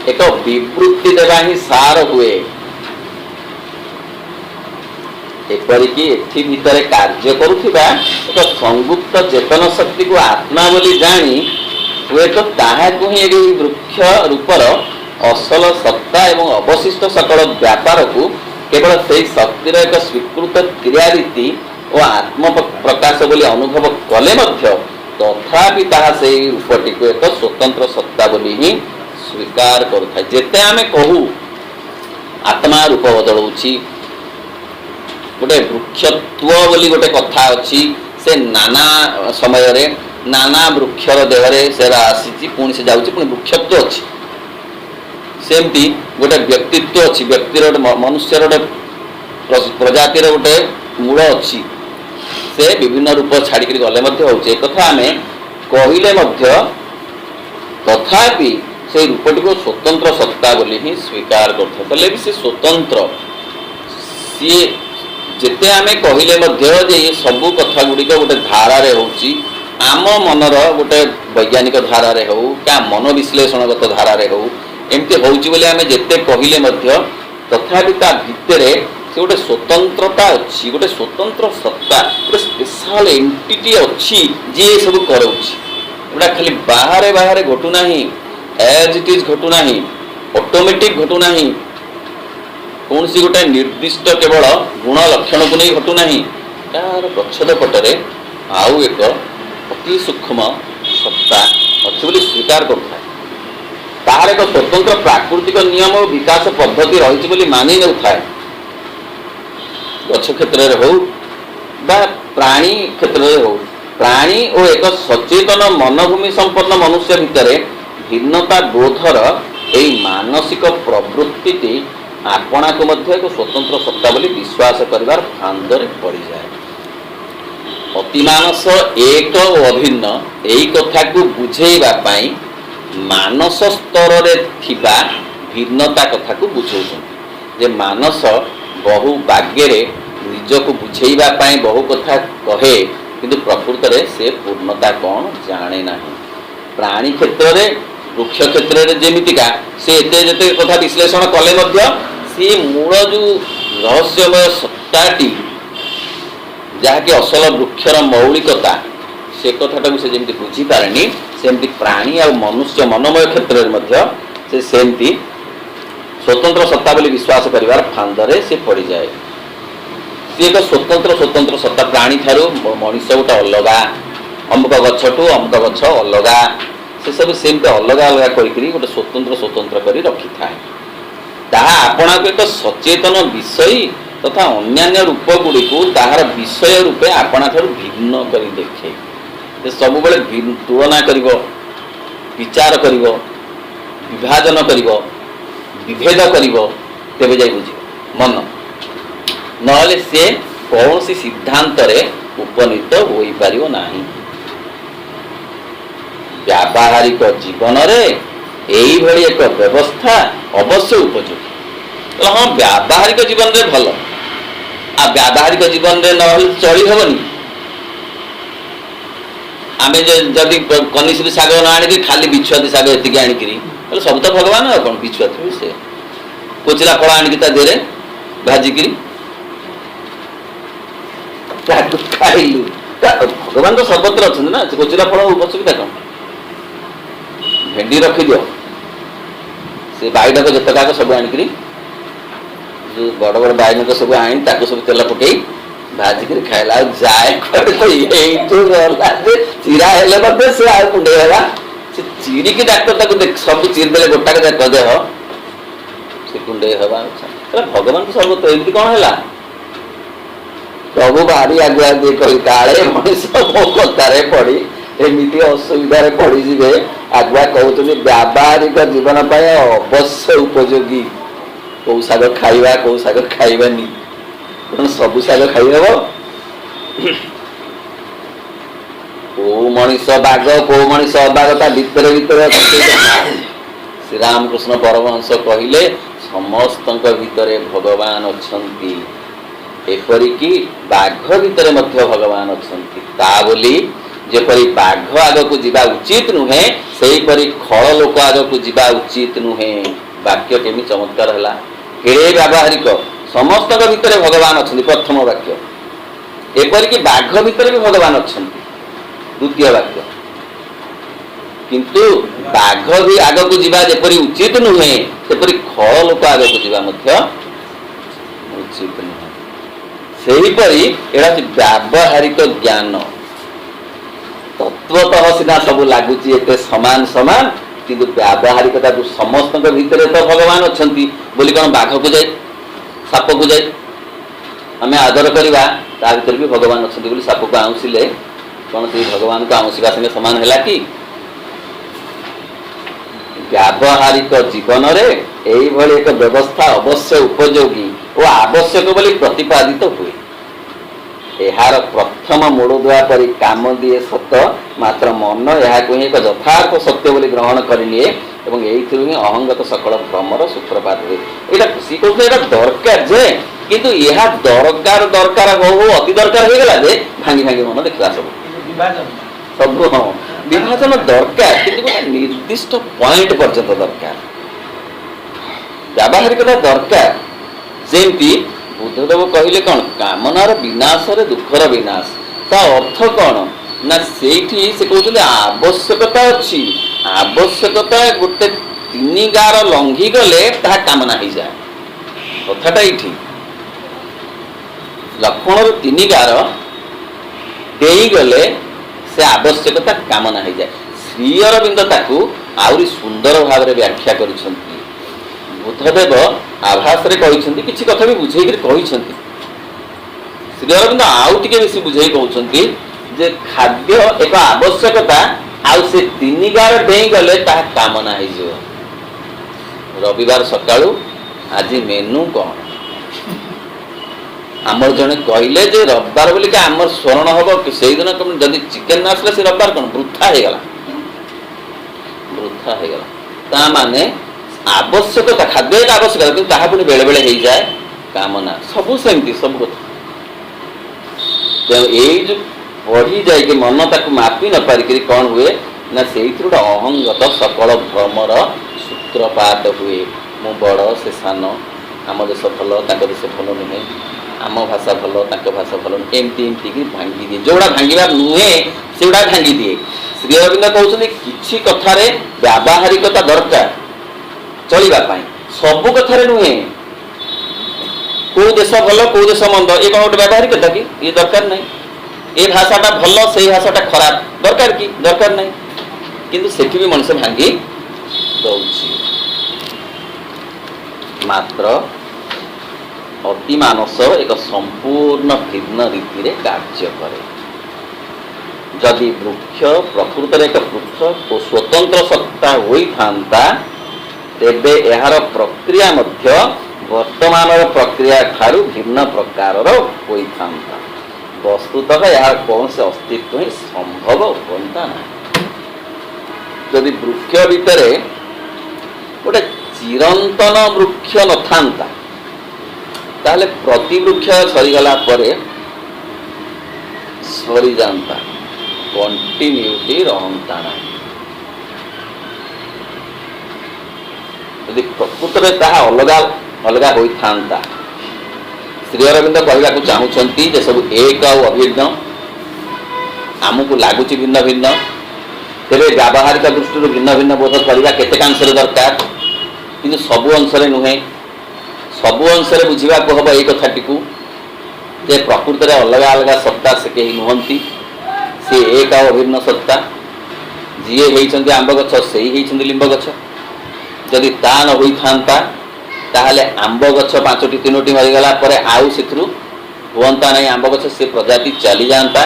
एक विवृत्ति देवा ही सार हुए एपरिक एथि भितर कार्य करुथिबा एक संयुक्त चेतन शक्ति को आत्मा बोली जानी हुए तो ताहाकु ही एई वृक्ष रूपर असल सत्ता एवं अवशिष्ट सकल व्यापार को केवल से शक्तिर एक स्वीकृत क्रियारीति और आत्म प्रकाश बोली अनुभव कले मध्य तथापि ताहा से रूपटी को एक स्वतंत्र सत्ता बोली ही स्वीकार करुଥାଏ जेते आमे कहू आत्मा रूप बदलुची गोटे वृक्षत्व बोली गोटे कथा अच्छी से नाना समय रे नाना वृक्षर देहरे से आसी पुणी से जाऊँगी पुणी वृक्षत्व अच्छी सेमती गोटे व्यक्तित्व अच्छी व्यक्तिर मनुष्यर गोटे प्रजातिर गोटे मूल अच्छी से विभिन्न रूप छाड़ी गले कथा आम कहले तथापि से रूपटी को स्वतंत्र सत्ता बोली ही स्वीकार करते भी से स्वतंत्र सी जिते आम कहले ये सबू कथा गुड़िक गोटे धारे होची आम मनर गोटे वैज्ञानिक धारे हो क्या मन विश्लेषणगत धारे हो एमती होची बोले आम जिते कहले तथापि ता भितर से गोटे स्वतंत्रता अच्छी गोटे स्वतंत्र सत्ता गोटे स्पेशल एंटिटी अच्छी जी सब करा खाली बाहर बाहर घटुना एज इट इज घटुना ऑटोमेटिक घटुना कौन सी गोटे निर्दिष्ट केवल गुण लक्षण को नहीं घटुना तार प्रच्छद पटरे आउ एक अति सूक्ष्म सत्ता अच्छी बोली स्वीकार करुए तार एक स्वतंत्र प्राकृतिक नियम और विकास पद्धति रही बोली मानि न गछ क्षेत्र में हो प्राणी क्षेत्र में हो प्राणी और एक सचेतन मनभूमि संपन्न मनुष्य भितर भिन्नता बोधर यही मानसिक प्रवृत्ति आपणा को मध्य एक स्वतंत्र सत्ता बोली विश्वास करिवार फांदरे पड़ जाए अतिमानस एक और अभिन्न यही कथा को बुझेइबा पाई मानस स्तर रे थिबा भिन्नता कथा को बुझौछन जे मानस बहु भाग्य निज को बुझेइबा पाई बहु कथा कहे किंतु प्रकृत रे से पूर्णता कौन जाने ना प्राणी क्षेत्र रे वृक्ष क्षेत्र में जेमितिका से एते जते कथा विश्लेषण कले मध्य सी मूल जो रहस्यमय सत्ताटी जहाँकि असल वृक्षर मौलिकता से कथाटा से जमी बुझी पारे सेमती प्राणी और मनुष्य मनोमय क्षेत्र में से सेमती स्वतंत्र सत्ता बोली विश्वास करिवार फांदरे से पड़ जाए सी एक स्वतंत्र सत्ता प्राणी ठारू मनुष्य गोटे अलगा अमुक गछठू अमुक गछ अलगा से सब सेमती अलग अलग करी गोटे स्वतंत्र कर रखी थाए ताहा आपना को एक सचेतन विषय तथा अन्यान्य रूप गुड़ी को ताहार विषय रूपे आपना ठारू भिन्न कर देखे सब बेले तुलना करिव विचार करिव विभाजन करिव विभेद करिव तेबे जाई बुझी मन नले से कौन सी सिद्धांत रे उपनीत होई पारियो नाही व्यावहारिक जीवन रे এইଭଳି ଏକ ବ୍ୟବସ୍ଥା ଅବଶ୍ୟ ଉପଯୋଗୀ। ହଁ ବ୍ୟାବହାରିକ ଜୀବନରେ ଭଲ, ଆଉ ବ୍ୟାବହାରିକ ଜୀବନରେ ନହେଲେ ଚଳି ହେବନି। ଆମେ ଯଦି କନିସିରି ଶାଗ ନ ଆଣିକି ଖାଲି ବିଛୁଆତି ଶାଗ ଏତିକି ଆଣିକିରି, ହେଲେ ସବୁ ତ ଭଗବାନ ଆଉ କ'ଣ, ବିଛୁଆତି ବି ସେ କୋଚିଲା ଫଳ ଆଣିକି ତା ଦେହରେ ଭାଜିକିରି ତାକୁ ଖାଇଲୁ। ଭଗବାନ ତ ସର୍ବତ୍ର ଅଛନ୍ତି ନା, ସେ କୋଚିଲା ଫଳ ଅସୁବିଧା କ'ଣ? ଭେଣ୍ଡି ରଖିଦିଅ, ସେ ବାଇଡକ ଯେତେକାକ ସବୁ ଆଣିକିରି, ଯୋଉ ବଡ଼ ବଡ଼ ବାଇଡକ ସବୁ ଆଣି ତାକୁ ସବୁ ତେଲ ପକେଇ ଭାଜିକିରି ଖାଇଲା। ଆଉ ଯାଏ ଏଇଠୁ ଗଲା ଯେ ଚିରା ହେଲେ ମଧ୍ୟ ସେ ଆଉ କୁଣ୍ଡେଇ ହେଲା, ସେ ଚିରିକି ଡାକ୍ତର ତାକୁ ସବୁ ଚିରି ଦେଲେ ଗୋଟାକ ଯାକ ଦେହ, ସେ କୁଣ୍ଡେଇ ହେବା। ଭଗବାନ ସର୍ବତ୍ର ଏମିତି କ'ଣ ହେଲା? ପ୍ରଭୁ ଭାରି ଆଗୁଆ দিয়ে କହି କାଳେ ମଣିଷ ମୋ କଥାରେ ପଡ଼ି ଏମିତି ଅସୁବିଧାରେ ପଡ଼ିଯିବେ, ଆଗୁଆ କହୁଛନ୍ତି ବ୍ୟାବହାରିକ ଜୀବନ ପାଇଁ ଅବଶ୍ୟ ଉପଯୋଗୀ। କୋଉ ଶାଗ ଖାଇବା କୋଉ ଶାଗ ଖାଇବାନି, ତେଣୁ ସବୁ ଶାଗ ଖାଇହବ? କୋଉ ମଣିଷ ବାଘ କୋଉ ମଣିଷ ଅବାଘ ତା ଭିତରେ ଭିତରେ ଅଛି। ଶ୍ରୀରାମକୃଷ୍ଣ ପରମହଂସ କହିଲେ ସମସ୍ତଙ୍କ ଭିତରେ ଭଗବାନ ଅଛନ୍ତି, ଏପରିକି ବାଘ ଭିତରେ ମଧ୍ୟ ଭଗବାନ ଅଛନ୍ତି। ତା ବୋଲି ଯେପରି ବାଘ ଆଗକୁ ଯିବା ଉଚିତ ନୁହେଁ, ସେହିପରି ଖଳ ଲୋକ ଆଗକୁ ଯିବା ଉଚିତ ନୁହେଁ। ବାକ୍ୟ କେମିତି ଚମତ୍କାର ହେଲା! କେଡ଼େ ବ୍ୟାବହାରିକ! ସମସ୍ତଙ୍କ ଭିତରେ ଭଗବାନ ଅଛନ୍ତି, ପ୍ରଥମ ବାକ୍ୟ। ଏପରିକି ବାଘ ଭିତରେ ବି ଭଗବାନ ଅଛନ୍ତି, ଦ୍ୱିତୀୟ ବାକ୍ୟ। କିନ୍ତୁ ବାଘ ବି ଆଗକୁ ଯିବା ଯେପରି ଉଚିତ ନୁହେଁ, ସେପରି ଖଳ ଲୋକ ଆଗକୁ ଯିବା ମଧ୍ୟ ଉଚିତ ନୁହେଁ। ସେହିପରି ଏଇଟା ହେଉଛି ବ୍ୟାବହାରିକ ଜ୍ଞାନ। ତତ୍ତ୍ୱତଃ ସିନା ସବୁ ଲାଗୁଛି ଏତେ ସମାନ ସମାନ, କିନ୍ତୁ ବ୍ୟାବହାରିକତା ସମସ୍ତଙ୍କ ଭିତରେ ତ ଭଗବାନ ଅଛନ୍ତି ବୋଲି କ'ଣ ବାଘକୁ ଯାଇ ସାପକୁ ଯାଇ ଆମେ ଆଦର କରିବା, ତା ଭିତରେ ବି ଭଗବାନ ଅଛନ୍ତି ବୋଲି ସାପକୁ ଆଉଁସିଲେ କ'ଣ ସେଇ ଭଗବାନଙ୍କୁ ଆଉଁସିବା ସାଙ୍ଗେ ସମାନ ହେଲା କି? ବ୍ୟାବହାରିକ ଜୀବନରେ ଏଇଭଳି ଏକ ବ୍ୟବସ୍ଥା ଅବଶ୍ୟ ଉପଯୋଗୀ ଓ ଆବଶ୍ୟକ ବୋଲି ପ୍ରତିପାଦିତ ହୁଏ। ଏହାର ପ୍ରଥମ ମୂଳଦୁଆ ପରି କାମ ଦିଏ ସତ, ମାତ୍ର ମନ ଏହାକୁ ହିଁ ଏକ ଯଥାର୍ଥ ସତ୍ୟ ବୋଲି ଗ୍ରହଣ କରିନିଏ ଏବଂ ଏଇଥିରୁ ହିଁ ଅହଙ୍ଗତ ସକଳ ଭ୍ରମର ସୂତ୍ରପାତ ହୁଏ। ଏଇଟା ସେ କହୁଥିଲେ ଏଇଟା ଦରକାର ଯେ, କିନ୍ତୁ ଏହା ଦରକାର ହଉ ହଉ ଅତି ଦରକାର ହେଇଗଲା ଯେ ଭାଙ୍ଗି ଭାଙ୍ଗି ମନ ଦେଖିଲା ସବୁ ସବୁ। ହଁ, ବିଭାଜନ ଦରକାର, କିନ୍ତୁ ଗୋଟେ ନିର୍ଦ୍ଦିଷ୍ଟ ପଏଣ୍ଟ ପର୍ଯ୍ୟନ୍ତ ଦରକାର। ବ୍ୟାବହାରିକତା ଦରକାର। ଯେମିତି ବୁଦ୍ଧଦେବ କହିଲେ କ'ଣ, କାମନାର ବିନାଶରେ ଦୁଃଖର ବିନାଶ। ତା ଅର୍ଥ କ'ଣ ନା, ସେଇଠି ସେ କହୁଛନ୍ତି ଆବଶ୍ୟକତା ଅଛି। ଆବଶ୍ୟକତା ଗୋଟେ 3 ଗାର ଲଙ୍ଘିଗଲେ ତାହା କାମନା ହେଇଯାଏ। କଥାଟା ଏଇଠି ଲକ୍ଷ୍ମଣରୁ 3 ଗାର ଦେଇଗଲେ ସେ ଆବଶ୍ୟକତା କାମନା ହେଇଯାଏ। ଶ୍ରୀ ଅରବିନ୍ଦ ତାକୁ ଆହୁରି ସୁନ୍ଦର ଭାବରେ ବ୍ୟାଖ୍ୟା କରିଛନ୍ତି। ବୁଦ୍ଧଦେବ ଆଭାସରେ କହିଛନ୍ତି, କିଛି କଥା ବି ବୁଝେଇକରି କହିଛନ୍ତି। ଶ୍ରୀ ଅରବିନ୍ଦ ଆଉ ଟିକେ ବେଶୀ ବୁଝେଇ କହୁଛନ୍ତି ଯେ ଖାଦ୍ୟ ଏକ ଆବଶ୍ୟକତା, ଆଉ ସେ 3 ଗାର ଦେଇଗଲେ ତାହା କାମନା ହେଇଯିବ। ରବିବାର ସକାଳୁ ଆଜି ମେନୁ କ'ଣ? ଆମର ଜଣେ କହିଲେ ଯେ ରବିବାର ବୋଲିକି ଆମର ସ୍ମରଣ ହବ, ସେଇଦିନ ଯଦି ଚିକେନ ନ ଆସିଲା ସେ ରବିବାର କ'ଣ ବୃଥା ହେଇଗଲା, ବୃଥା ହେଇଗଲା। ତା ମାନେ ଆବଶ୍ୟକତା, ଖାଦ୍ୟ ଏକ ଆବଶ୍ୟକତା, କିନ୍ତୁ ତାହା ପୁଣି ବେଳେ ବେଳେ ହେଇଯାଏ କାମନା। ସବୁ ସେମିତି, ସବୁ କଥା। ତେଣୁ ଏଇ ଯୋଉ ବଢି ଯାଇକି ମନ ତାକୁ ମାପି ନ ପାରିକିରି କ'ଣ ହୁଏ ନା, ସେଇଥିରୁ ଗୋଟେ ଅହଙ୍ଗତ ସକଳ ଭ୍ରମର ସୂତ୍ରପାତ ହୁଏ। ମୁଁ ବଡ଼, ସେ ସାନ, ଆମ ଦେଶ ଭଲ ତାଙ୍କ ଦେଶ ଭଲ ନୁହେଁ, ଆମ ଭାଷା ଭଲ ତାଙ୍କ ଭାଷା ଭଲ ନୁହେଁ, ଏମିତି ଏମିତିକି ଭାଙ୍ଗି ଦିଏ। ଯୋଉଗୁଡ଼ା ଭାଙ୍ଗିବା ନୁହେଁ ସେଗୁଡ଼ା ଭାଙ୍ଗି ଦିଏ। ଶ୍ରୀ ଅରବିନ୍ଦ କହୁଛନ୍ତି କିଛି କଥାରେ ବ୍ୟାବହାରିକତା ଦରକାର ଚଳିବା ପାଇଁ, ସବୁ କଥାରେ ନୁହେଁ। କୋଉ ଦେଶ ଭଲ କୋଉ ଦେଶ ମନ୍ଦ, ଏ କ'ଣ ଗୋଟେ ବ୍ୟାବହାରିକତା କି? ଇଏ ଦରକାର ନାହିଁ। ଏ ଭାଷାଟା ଭଲ ସେଇ ଭାଷାଟା ଖରାପ, ଦରକାର କି? ଦରକାର ନାହିଁ। କିନ୍ତୁ ସେଠି ବି ମଣିଷ ଭାଙ୍ଗି ଦଉଛି। ମାତ୍ର ଅତିମାନସ ଏକ ସମ୍ପୂର୍ଣ୍ଣ ଭିନ୍ନ ରୀତିରେ କାର୍ଯ୍ୟ କରେ। ଯଦି ବୃକ୍ଷ ପ୍ରକୃତରେ ଏକ ପୃଥକ ଓ ସ୍ୱତନ୍ତ୍ର ସତ୍ତା ହୋଇଥାନ୍ତା, ତେବେ ଏହାର ପ୍ରକ୍ରିୟା ମଧ୍ୟ ବର୍ତ୍ତମାନର ପ୍ରକ୍ରିୟା ଠାରୁ ଭିନ୍ନ ପ୍ରକାରର ହୋଇଥାନ୍ତା। ବସ୍ତୁତଃ ଏହାର କୌଣସି ଅସ୍ତିତ୍ୱ ହିଁ ସମ୍ଭବ ହୁଅନ୍ତା ନାହିଁ। ଯଦି ବୃକ୍ଷ ଭିତରେ ଚିରନ୍ତନ ବୃକ୍ଷ ନଥାନ୍ତା ତାହେଲେ ପ୍ରତି ବୃକ୍ଷ ସରିଗଲା ପରେ ସରିଯାଆନ୍ତା, କଣ୍ଟିନ୍ୟୁଟି ରହନ୍ତା ନାହିଁ। ଯଦି ପ୍ରକୃତରେ ତାହା ଅଲଗା ଅଲଗା ହୋଇଥାନ୍ତା, ଶ୍ରୀ ଅରବିନ୍ଦ କହିବାକୁ ଚାହୁଁଛନ୍ତି ଯେ ସବୁ ଏକ ଆଉ ଅଭିନ୍ନ, ଆମକୁ ଲାଗୁଛି ଭିନ୍ନ ଭିନ୍ନ, ତେବେ ବ୍ୟାବହାରିକ ଦୃଷ୍ଟିରୁ ଭିନ୍ନ ଭିନ୍ନ ବୋଧ କରିବା କେତେକାଂଶରେ ଦରକାର, କିନ୍ତୁ ସବୁ ଅଂଶରେ ନୁହେଁ। ସବୁ ଅଂଶରେ ବୁଝିବାକୁ ହେବ ଏଇ କଥାଟିକୁ ଯେ ପ୍ରକୃତରେ ଅଲଗା ଅଲଗା ସତ୍ତା ସେ କେହି ନୁହନ୍ତି, ସେ ଏକ ଆଉ ଅଭିନ୍ନ ସତ୍ତା। ଯିଏ ହେଇଛନ୍ତି ଆମ୍ବ ଗଛ ସେଇ ହେଇଛନ୍ତି ଲିମ୍ବ ଗଛ। ଯଦି ତା ନ ହୋଇଥାନ୍ତା ତାହେଲେ ଆମ୍ବ ଗଛ 5ଟି 3ଟି ମରିଗଲା ପରେ ଆଉ ସେଥିରୁ ହୁଅନ୍ତା ନାହିଁ ଆମ୍ବ ଗଛ, ସେ ପ୍ରଜାତି ଚାଲିଯାଆନ୍ତା।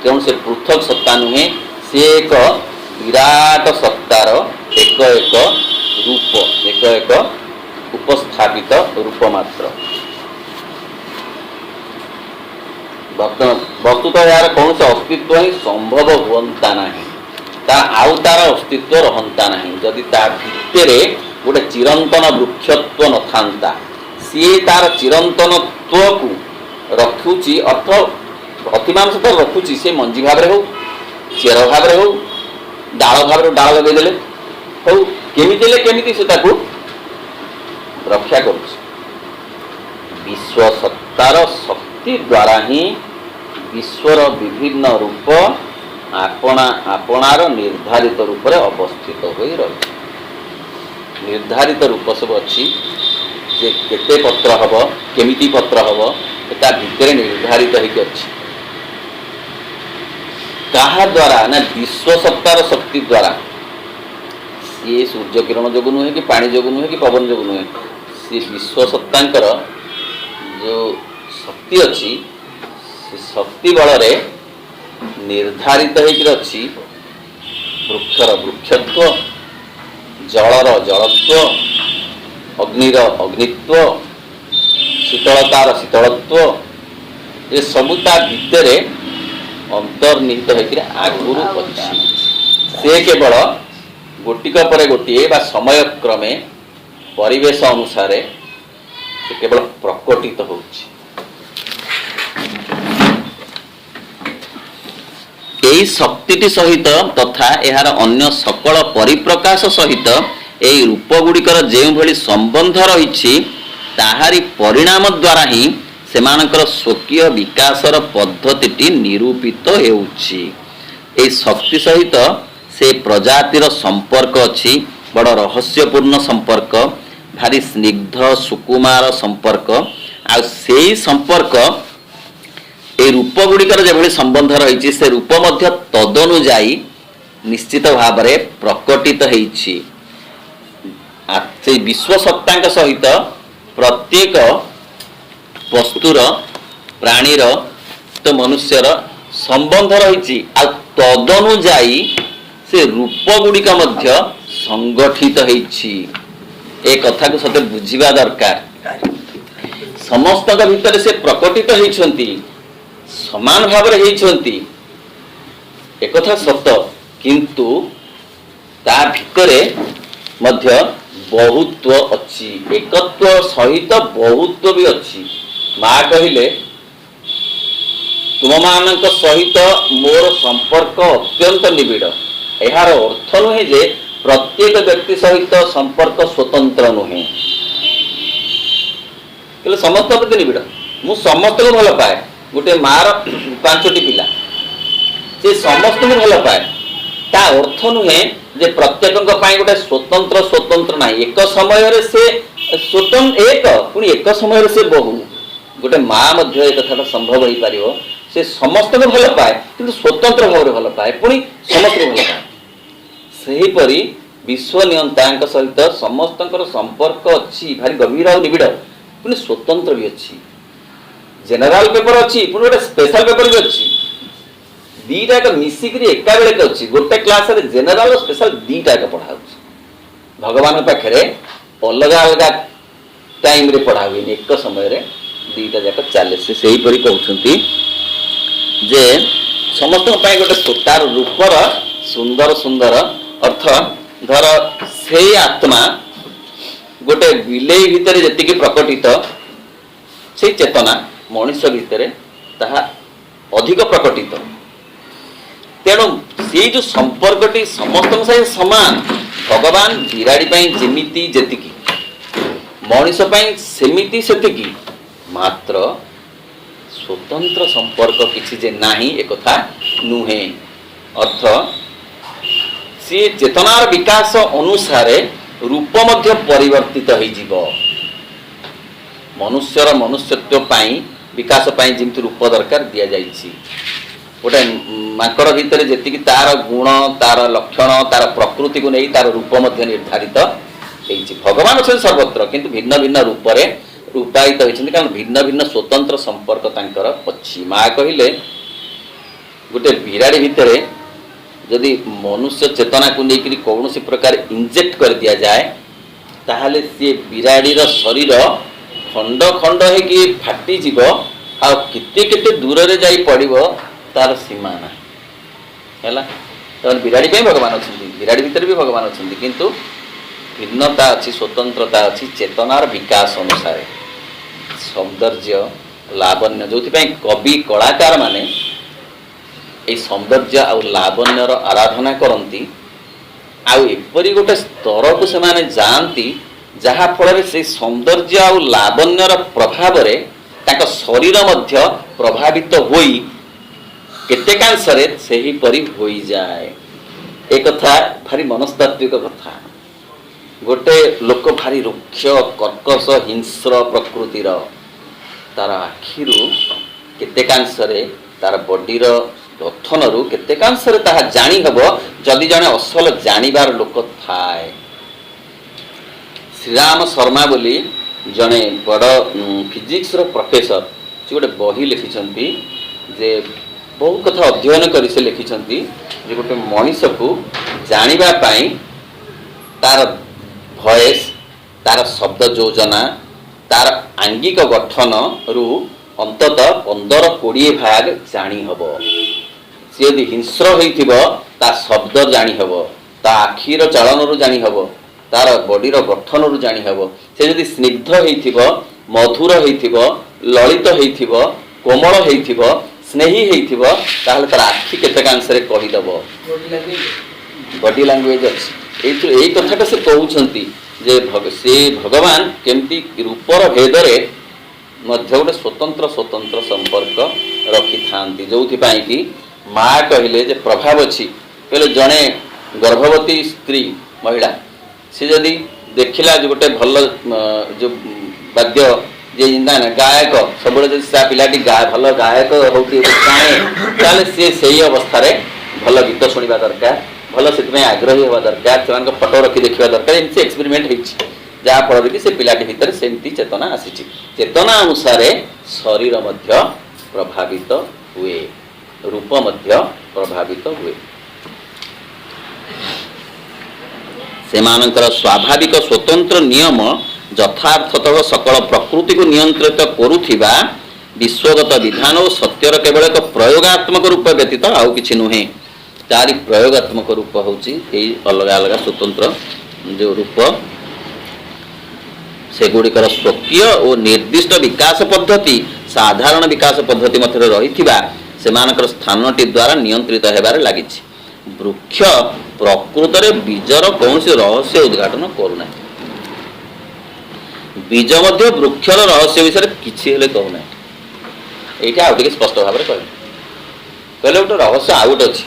ତେଣୁ ସେ ପୃଥକ ସତ୍ତା ନୁହେଁ, ସେ ଏକ ବିରାଟ ସତ୍ତାର ଏକ ଏକ ରୂପ, ଏକ ଏକ ଉପସ୍ଥାପିତ ରୂପ ମାତ୍ର। ବସ୍ତୁତଃ ଏହାର କୌଣସି ଅସ୍ତିତ୍ୱ ହିଁ ସମ୍ଭବ ହୁଅନ୍ତା ନାହିଁ, ଆଉ ତାର ଅସ୍ତିତ୍ୱ ରହନ୍ତା ନାହିଁ ଯଦି ତା ଭିତରେ ଗୋଟେ ଚିରନ୍ତନ ବୃକ୍ଷତ୍ୱ ନଥାନ୍ତା। ସିଏ ତାର ଚିରନ୍ତନତ୍ୱକୁ ରଖୁଛି, ଅର୍ଥ ଅତିମାଂଶ ତ ରଖୁଛି, ସେ ମଞ୍ଜି ଭାବରେ ହଉ, ଚେର ଭାବରେ ହଉ, ଡାଳ ଭାବରେ ଡାଳ ଲଗେଇଦେଲେ ହଉ, କେମିତି ହେଲେ କେମିତି ସେ ତାକୁ ରକ୍ଷା କରୁଛି। ବିଶ୍ୱ ସତ୍ତାର ଶକ୍ତି ଦ୍ୱାରା ହିଁ ବିଶ୍ୱର ବିଭିନ୍ନ ରୂପ ଆପଣାର ନିର୍ଦ୍ଧାରିତ ରୂପରେ ଅବସ୍ଥିତ ହୋଇ ରହିଛି। ନିର୍ଦ୍ଧାରିତ ରୂପ ସବୁ ଅଛି, ଯେ କେତେ ପତ୍ର ହେବ, କେମିତି ପତ୍ର ହେବ, ତା ଭିତରେ ନିର୍ଦ୍ଧାରିତ ହେଇକି ଅଛି। କାହା ଦ୍ୱାରା ନା ବିଶ୍ୱ ସତ୍ତାର ଶକ୍ତି ଦ୍ୱାରା। ସିଏ ସୂର୍ଯ୍ୟ କିରଣ ଯୋଗୁଁ ନୁହେଁ, କି ପାଣି ଯୋଗୁଁ ନୁହେଁ, କି ପବନ ଯୋଗୁଁ ନୁହେଁ, ସେ ବିଶ୍ୱ ସତ୍ତାଙ୍କର ଯେଉଁ ଶକ୍ତି ଅଛି, ସେ ଶକ୍ତି ବଳରେ ନିର୍ଦ୍ଧାରିତ ହେଇକି ଅଛି ବୃକ୍ଷର ବୃକ୍ଷତ୍ୱ, ଜଳର ଜଳତ୍ୱ, ଅଗ୍ନିର ଅଗ୍ନିତ୍ୱ, ଶୀତଳତାର ଶୀତଳତ୍ୱ, ଏସବୁ ତା ଭିତରେ ଅନ୍ତର୍ନିହିତ ହେଇକି ଆଗରୁ ଅଛି। ସେ କେବଳ ଗୋଟିକ ପରେ ଗୋଟିଏ ବା ସମୟକ୍ରମେ ପରିବେଶ ଅନୁସାରେ ସେ କେବଳ ପ୍ରକଟିତ ହେଉଛି। ଏହି ଶକ୍ତିଟି ସହିତ ତଥା ଏହାର ଅନ୍ୟ ସକଳ ପରିପ୍ରକାଶ ସହିତ ଏହି ରୂପ ଗୁଡ଼ିକର ଯେଉଁଭଳି ସମ୍ବନ୍ଧ ରହିଛି, ତାହାରି ପରିଣାମ ଦ୍ୱାରା ହିଁ ସେମାନଙ୍କର ସ୍ୱକୀୟ ବିକାଶର ପଦ୍ଧତିଟି ନିରୂପିତ ହେଉଛି। ଏହି ଶକ୍ତି ସହିତ ସେ ପ୍ରଜାତିର ସମ୍ପର୍କ ଅଛି, ବଡ଼ ରହସ୍ୟପୂର୍ଣ୍ଣ ସମ୍ପର୍କ, ଭାରି ସ୍ନିଗ୍ଧ ସୁକୁମାର ସମ୍ପର୍କ। ଆଉ ସେଇ ସମ୍ପର୍କ এই রূপ গুড়িকর যেভাবে সম্বন্ধ রয়েছে, সে রূপ মধ্য তদনুযায়ী নিশ্চিত ভাবে প্রকটিত হয়েছি। সেই বিশ্বসত্তাঙ্ক সহিত প্রত্যেক বস্তুর, প্রাণীর, তো মনুষ্যর সম্বন্ধ রয়েছে। আর তদনুযায়ী সে রূপ গুড়িক মধ্য সংগঠিত হয়েছি। এ কথাকে সতে বুঝিবা দরকার। সমস্ত ভিতরে সে প্রকটিত হয়েছেন, সমান ভাবে হয়েছেন, একথা সত, কিন্তু তা ভিতরে মধ্য বহুত্ব অছি, একত্ব সহিত বহুত্ব বি অছি। মা কহিলে ତୁମମାନଙ୍କ ସହିତ ମୋର ସମ୍ପର୍କ ଅତ୍ୟନ୍ତ ନିବିଡ଼। ଏହାର ଅର୍ଥ ନୁହେଁ ଯେ ପ୍ରତ୍ୟେକ ବ୍ୟକ୍ତି ସହିତ ସମ୍ପର୍କ ସ୍ୱତନ୍ତ୍ର ନୁହେଁ, ହେଲେ ସମସ୍ତଙ୍କ ପ୍ରତି ନିବିଡ଼। ମୁଁ ସମସ୍ତଙ୍କୁ ଭଲ ପାଏ। ଗୋଟେ ମାର 5ଟି ପିଲା, ସେ ସମସ୍ତଙ୍କୁ ଭଲ ପାଏ। ତା ଅର୍ଥ ନୁହେଁ ଯେ ପ୍ରତ୍ୟେକଙ୍କ ପାଇଁ ଗୋଟେ ସ୍ୱତନ୍ତ୍ର ନାହିଁ। ଏକ ସମୟରେ ସେ ଏକ, ପୁଣି ଏକ ସମୟରେ ସେ ବହୁ। ଗୋଟେ ମା ମଧ୍ୟ ଏ କଥାଟା ସମ୍ଭବ ହେଇପାରିବ, ସେ ସମସ୍ତଙ୍କୁ ଭଲ ପାଏ କିନ୍ତୁ ସ୍ୱତନ୍ତ୍ର ଭାବରେ ଭଲ ପାଏ, ପୁଣି ସମସ୍ତଙ୍କୁ ଭଲ ପାଏ। ସେହିପରି ବିଶ୍ୱ ନିୟନ୍ତାଙ୍କ ସହିତ ସମସ୍ତଙ୍କର ସମ୍ପର୍କ ଅଛି, ଭାରି ଗଭୀର ଆଉ ନିବିଡ଼, ପୁଣି ସ୍ୱତନ୍ତ୍ର ବି ଅଛି। ଜେନେରାଲ ପେପର ଅଛି, ପୁଣି ଗୋଟେ ସ୍ପେଶାଲ ପେପର ବି ଅଛି। ଦିଟା ଏକ ମିଶିକିରି ଏକା ବେଳକେ ଅଛି। ଗୋଟେ କ୍ଲାସରେ ଜେନେରାଲ ଓ ସ୍ପେଶାଲ ଦିଟା ଏକ ପଢା ହଉଛି। ଭଗବାନଙ୍କ ପାଖରେ ଅଲଗା ଅଲଗା ଟାଇମରେ ପଢା ହୁଏନି, ଏକ ସମୟରେ ଦିଟା ଯାକ ଚାଲେ। ସେ ସେହିପରି କହୁଛନ୍ତି ଯେ ସମସ୍ତଙ୍କ ପାଇଁ ଗୋଟେ ତାର ରୂପର ସୁନ୍ଦର ସୁନ୍ଦର ଅର୍ଥ। ଧର ସେଇ ଆତ୍ମା गोटे बिलेई भितर जी प्रकटित से चेतना मनुष्य भितर ताहा अधिक प्रकटित। तेणु से जो संपर्कटी समस्त सहित सामान भगवान बिराड़ी जेमिति जेतिकी मनुष्य सेमिति सेतिकी मात्र स्वतंत्र संपर्क किसी जे नाही एक कथा नुहे। अर्थ सी चेतनार विकास अनुसार रूप मध्य परिवर्तित हो जीव। मनुष्यर मनुष्यत्व पाई विकास पाई जिमती रूप दरकार दिया जाइछि। गोटे माकड़ भितर जी तार गुण तार लक्षण तार प्रकृति को नहीं तार रूप मध्य निर्धारित होइछि। भगवान अच्छे सर्वत्र किंतु भिन्न भिन्न रूप से रूपायित होइछन्ति कारण भिन्न भिन्न स्वतंत्र संपर्क तांकर अछि। माँ कहिले गोटे बिराड़ी भितर जदि मनुष्य चेतना को लेकर कौन सी प्रकार इंजेक्ट कर दिया जाए ताहले सी बिराड़ीर शरीर खंड खंड है फाटी जीव आ केते केते दूर रे जाई पड़िबो तार सीमा ना हैला। तो बिराड़ी पे भगवान अच्छी बिराड़ी भितर भी भगवान अच्छी किंतु भिन्नता अच्छी स्वतंत्रता अच्छी चेतनार विकास अनुसार सौंदर्य लावण्य जो कवि कलाकार माने ये सौंदर्य आ लावण्यर आराधना करती आउपरी गोटे स्तर को से जाती जहा फल से सौंदर्य आ लावण्यर प्रभाव ताक शरीर मध्य प्रभावित होई केतेकांशरे सही परी होई जाए। एक कथा भारी मनस्तात्विक कथा। गोटे लोक भारी रुक्ष कर्कश हिंस्र प्रकृतिर तार आखिरु केतेकांशरे तार बॉडीर गठन रु केतेकांशरे ताहा जानी हबो जदि जने असल जानिबार लोक थाए। श्रीराम शर्मा बोली जने बड़ फिजिक्स रो प्रोफेसर से गोटे बही लिखिछंती जे बहुत कथा अध्ययन करी से लिखिछंती जे गोटे मनीष को जानिबा पाई तार भॉइस तार शब्द योजना तार आंगिक गठन रु अंततः 15-20 भाग जानी हबो। सी यदि हिंस्र होइथिबो ता शब्द जानी हबो ता आखिर चलन रु जानी हबो तार बॉडीर गठन रु जानी हबो। से यदि स्निग्ध होइथिबो मधुर होइथिबो ललित होइथिबो कोमल होइथिबो स्नेही होइथिबो ताहले तार आखि केतेकांशरे कहि दबो बॉडी लैंग्वेज अछि। एई कथाटा से कहउछंती जे से भगवान केमती रूपर भेदरे मध्य गोटे स्वतंत्र स्वतंत्र संपर्क रखि थांती जोथि पाई कि माँ कहले जे प्रभाव अच्छी कहले जड़े गर्भवती स्त्री महिला सी जदि देखला जो गोटे भल जो वाद्य जे ना गायक सब पिलाटी भल गायक हो चाहे सी से अवस्था भल गीत शुणा दरकार भल से आग्रही हवा दरकार से फटो रखी देखा दरकार एमती एक्सपेरिमेंट हो जहाँफल कि से पिलाटी भितर सेमती चेतना आसी चेतना अनुसार शरीर मध्य प्रभावित हुए रूप मध्य प्रभावित हुए। सेमानंकर स्वाभाविक स्वतंत्र नियम यथार्थतः सकल प्रकृति को नियंत्रित करुथिबा विश्वगत विधान और सत्यर केवल एक प्रयोगात्मक रूप व्यतीत आउ किछि नुहे। तारी प्रयोगात्मक रूप होची अलग अलग स्वतंत्र जो रूप से गुड़िकर स्वकीय और निर्दिष्ट विकास पद्धति साधारण विकास पद्धति मध्य रही सेमानकर स्थानटी द्वारा नियंत्रित हेबार लागिछि। वृक्ष प्रकृत रे बीजर कौन से रहस्य उद्घाटन करूना बीज मध्य वृक्षर रहस्य विषय किछि हेले कहूना एटा आउ टिके स्पष्ट भाव में कहले गोटे रहस्य आउट अच्छी